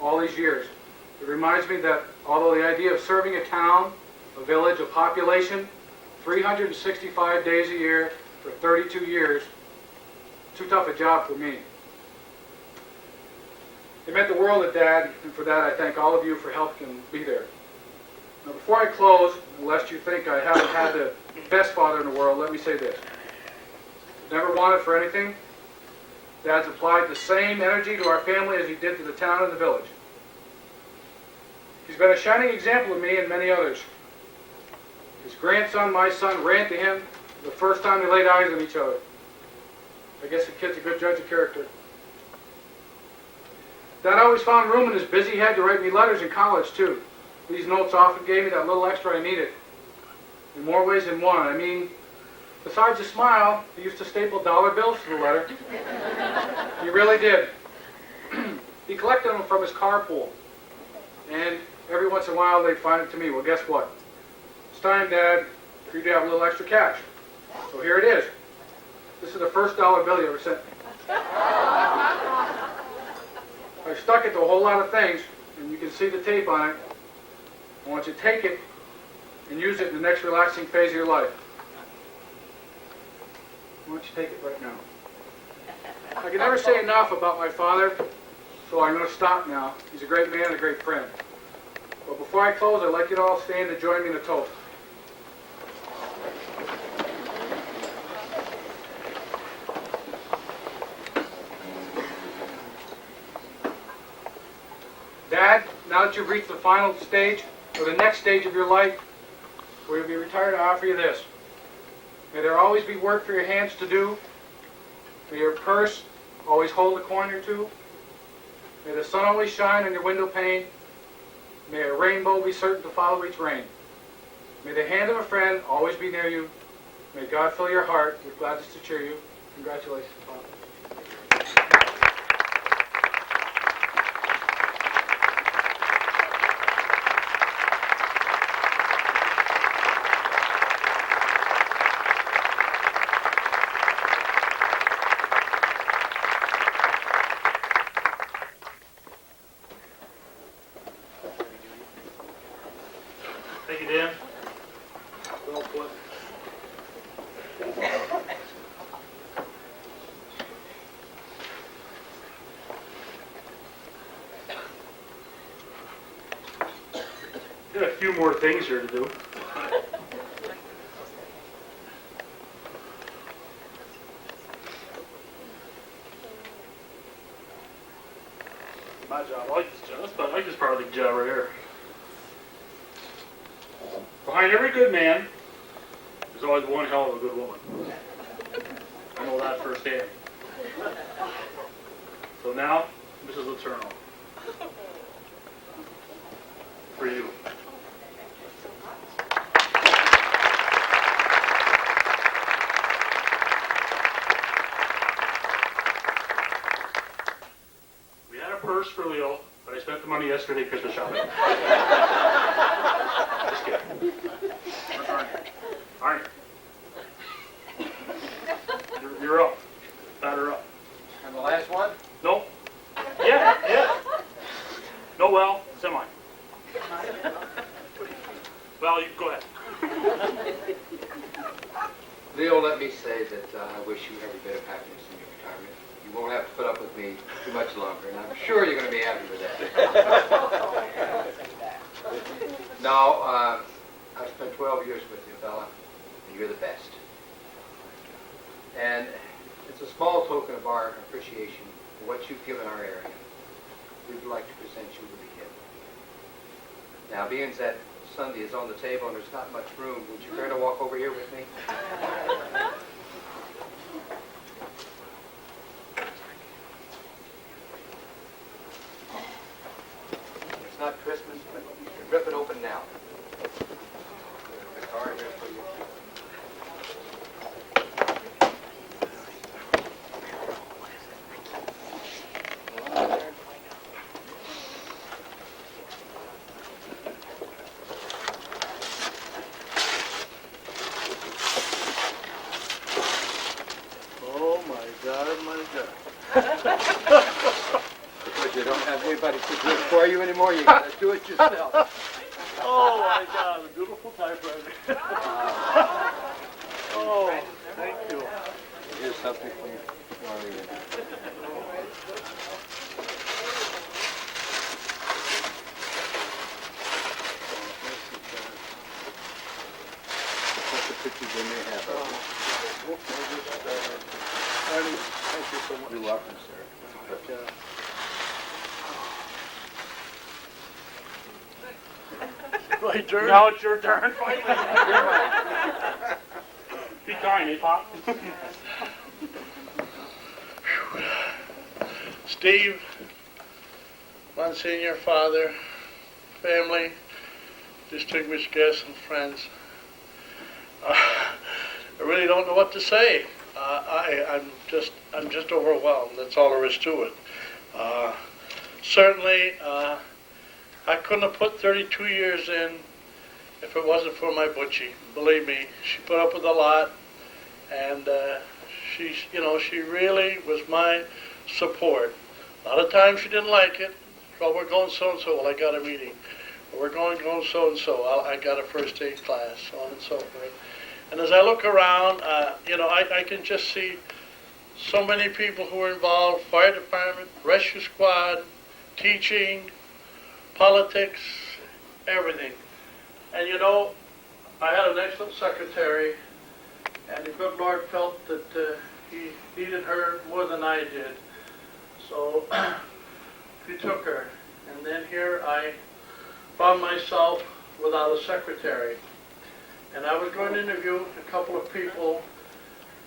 all these years. It reminds me that although the idea of serving a town, a village, a population, 365 days a year for 32 years, too tough a job for me. It meant the world to Dad, and for that I thank all of you for helping be there. Now before I close, lest you think I haven't had the best father in the world, let me say this. Never wanted for anything. Dad's applied the same energy to our family as he did to the town and the village. He's been a shining example of me and many others. His grandson, my son, ran to him the first time they laid eyes on each other. I guess the kid's a good judge of character. Dad always found room in his busy head to write me letters in college, too. These notes often gave me that little extra I needed. In more ways than one. I mean, besides a smile, he used to staple dollar bills to the letter. He really did. He collected them from his carpool. And every once in a while, they'd find it to me. Well, guess what? It's time, Dad, for you to have a little extra cash. So here it is. This is the first dollar bill you ever sent me. I stuck it to a whole lot of things, and you can see the tape on it. I want you to take it and use it in the next relaxing phase of your life. Why don't you take it right now? I can never say enough about my father, so I'm going to stop now. He's a great man and a great friend. But before I close, I'd like you to all stand to join me in a toast. Dad, now that you've reached the final stage, or the next stage of your life, where you'll be retired, I offer you this. May there always be work for your hands to do. May your purse always hold a coin or two. May the sun always shine on your window pane. May a rainbow be certain to follow each rain. May the hand of a friend always be near you. May God fill your heart with gladness to cheer you. Congratulations, Father. Thank you, Dan. Well put. Got a few more things here to do. My job. I like this job. I like this part of the job right here. Behind every good man, there's always one hell of a good woman. I know that firsthand. So now, Mrs. Letourneau. For you. We had a purse for Leo, but I spent the money yesterday Christmas shopping. Just kidding. Aren't you? You're up. Batter up. And the last one? No. Yeah. No, well, semi. Well, you go ahead. Leo, let me say that I wish you every bit of happiness in your retirement. You won't have to put up with me too much longer, and I'm sure you're going to be happy with that. Now, I've spent 12 years with you, fella, and you're the best. And it's a small token of our appreciation for what you've given our area. We'd like to present you with a gift. Now, being that Sunday is on the table and there's not much room, would you care to walk over here with me? It's not Christmas, but you can rip it open now. The card here for you. Oh my God. Because you don't have anybody to do it for you anymore, you gotta do it yourself. Oh my God, a beautiful typewriter. Oh, thank you. Here's something from Maureen. Put the pictures they may have of you. Ernie, thank you so much. You're welcome, sir. My turn? Now it's your turn, finally. Be kind, eh, Pop? Steve, Monsignor, Father, family, distinguished guests and friends. I really don't know what to say. I'm just overwhelmed. That's all there is to it. Certainly, I couldn't have put 32 years in if it wasn't for my Butchie. Believe me, she put up with a lot, and she really was my support A lot of times she didn't like it. Well, we're going so-and-so. Well, I got a meeting. We're going so-and-so. I got a first aid class, so on and so forth. And as I look around, I can just see so many people who are involved: fire department, rescue squad, teaching, politics, everything. And I had an excellent secretary, and the good Lord felt that he needed her more than I did. So he took her. And then here I found myself without a secretary. And I was going to interview a couple of people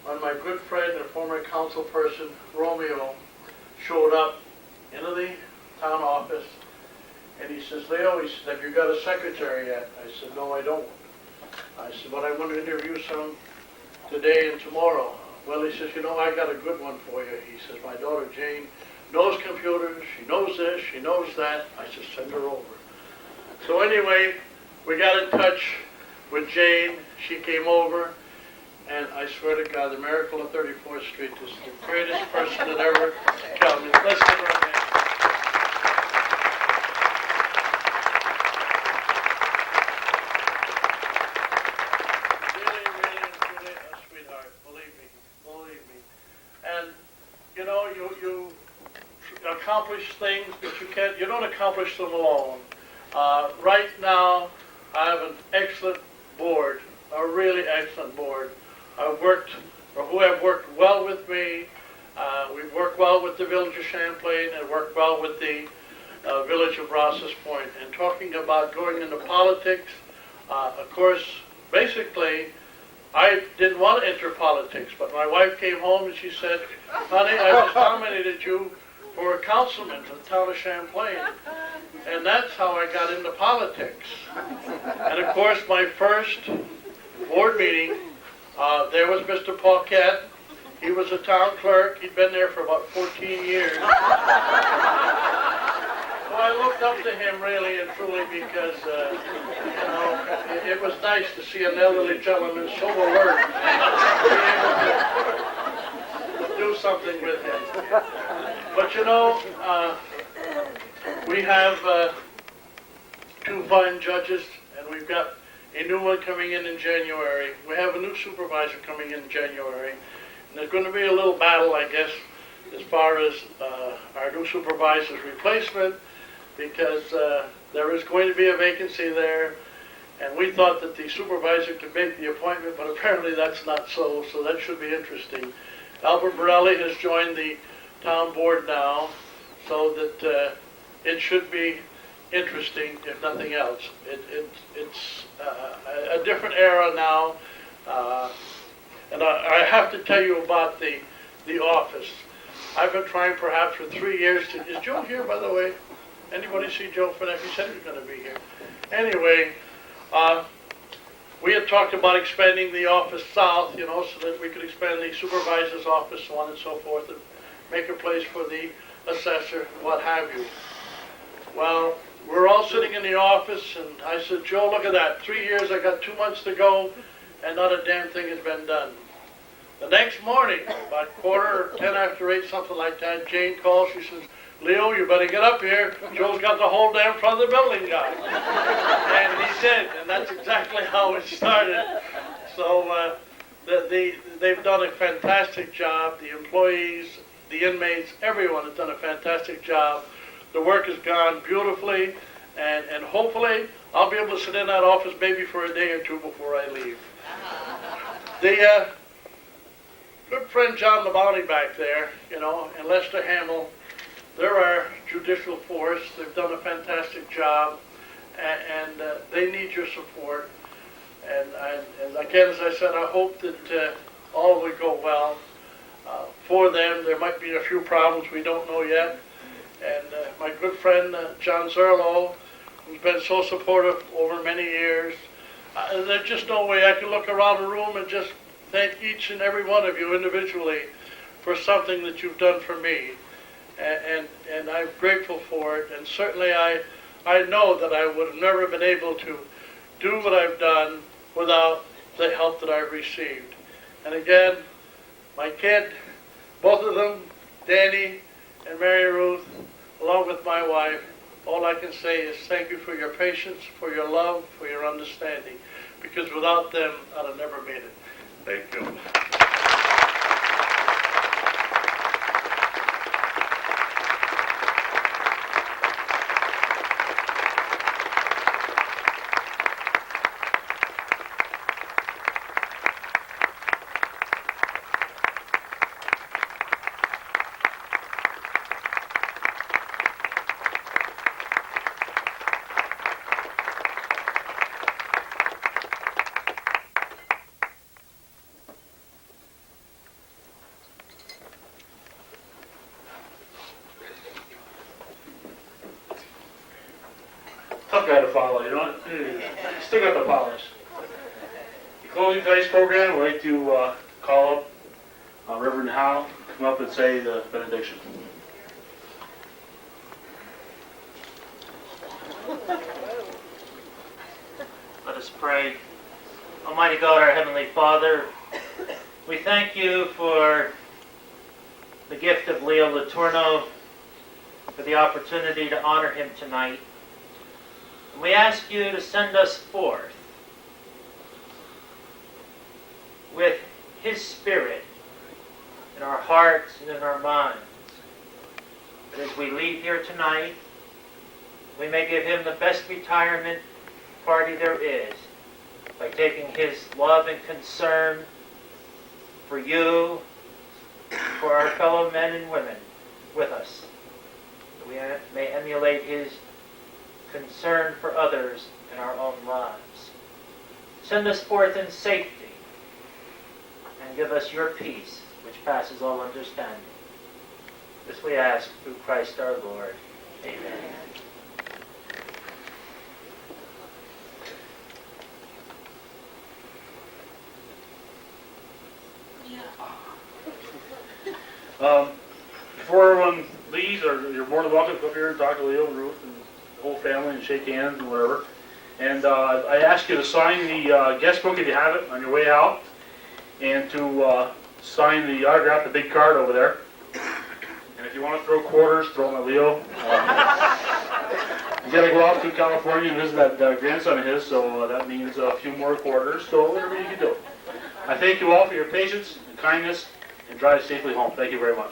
when my good friend and former council person, Romeo, showed up into the town office. And he says, Leo, he said, have you got a secretary yet? I said, no, I don't. I said, but I want to interview some today and tomorrow. Well, he says, I got a good one for you. He says, my daughter Jane knows computers, she knows this, she knows that. I said, send her over. So anyway, we got in touch with Jane. She came over, and I swear to God, the miracle of 34th Street is the greatest person that ever come. Let's give her a hand. Really a sweetheart, believe me. And you accomplish things, but you don't accomplish them alone. Right now, I have an excellent board, a really excellent board. Who have worked well with me. We've worked well with the village of Champlain and worked well with the village of Rouse's Point. And talking about going into politics, of course, basically, I didn't want to enter politics, but my wife came home and she said, honey, I just nominated you for a councilman in the town of Champlain. And that's how I got into politics. And of course, my first board meeting, there was Mr. Paquette. He was a town clerk. He'd been there for about 14 years. So I looked up to him really and truly because, it was nice to see an elderly gentleman so alert to be able to do something with him. But we have two fine judges, and we've got a new one coming in January. We have a new supervisor coming in January. And there's going to be a little battle, I guess, as far as our new supervisor's replacement, because there is going to be a vacancy there. And we thought that the supervisor could make the appointment, but apparently that's not so that should be interesting. Albert Borelli has joined the town board now, so that it should be interesting, if nothing else. It's a different era now, and I have to tell you about the office. I've been trying perhaps for 3 years to... Is Joe here, by the way? Anybody see Joe Finneck? He said he was going to be here. Anyway, we had talked about expanding the office south, so that we could expand the supervisor's office, so on and so forth, and make a place for the assessor, what have you. Well, we're all sitting in the office, and I said, Joe, look at that. 3 years, I got 2 months to go, and not a damn thing has been done. The next morning, about 8:45, something like that, Jane calls. She says, Leo, you better get up here. Joe's got the whole damn front of the building done. And he did, and that's exactly how it started. So they've done a fantastic job. The employees, the inmates, everyone has done a fantastic job. The work has gone beautifully, and hopefully I'll be able to sit in that office maybe for a day or two before I leave. The good friend John Labonte back there, and Lester Hamill, they're our judicial force. They've done a fantastic job, and they need your support. And again, as I said, I hope that all will go well for them. There might be a few problems we don't know yet. And my good friend John Zerlo, who's been so supportive over many years. There's just no way I can look around the room and just thank each and every one of you individually for something that you've done for me. And I'm grateful for it. And certainly I know that I would have never been able to do what I've done without the help that I've received. And again, my kid, both of them, Danny and Mary Ruth, along with my wife, all I can say is thank you for your patience, for your love, for your understanding, because without them, I'd have never made it. Thank you. Tough guy to follow, you know? You still got the polish. The closing tonight's program, we'd like to call up Reverend Howe to come up and say the benediction. Let us pray. Almighty God, our Heavenly Father, we thank you for the gift of Leo Letourneau, for the opportunity to honor him tonight. And we ask you to send us forth with his Spirit in our hearts and in our minds. That as we leave here tonight, we may give him the best retirement party there is by taking his love and concern for you, for our fellow men and women with us. That we may emulate his concern for others in our own lives. Send us forth in safety and give us your peace, which passes all understanding. This we ask through Christ our Lord. Amen. Before everyone leaves, or you're more than welcome to come up here and talk to Leo and Ruth and the whole family and shake hands and whatever. And I ask you to sign the guest book if you have it on your way out, and to sign the autograph, the big card over there. And if you want to throw quarters, throw them at Leo. You got to go out to California and visit that grandson of his, so that means a few more quarters. So whatever you can do. I thank you all for your patience and kindness, and drive safely home. Thank you very much.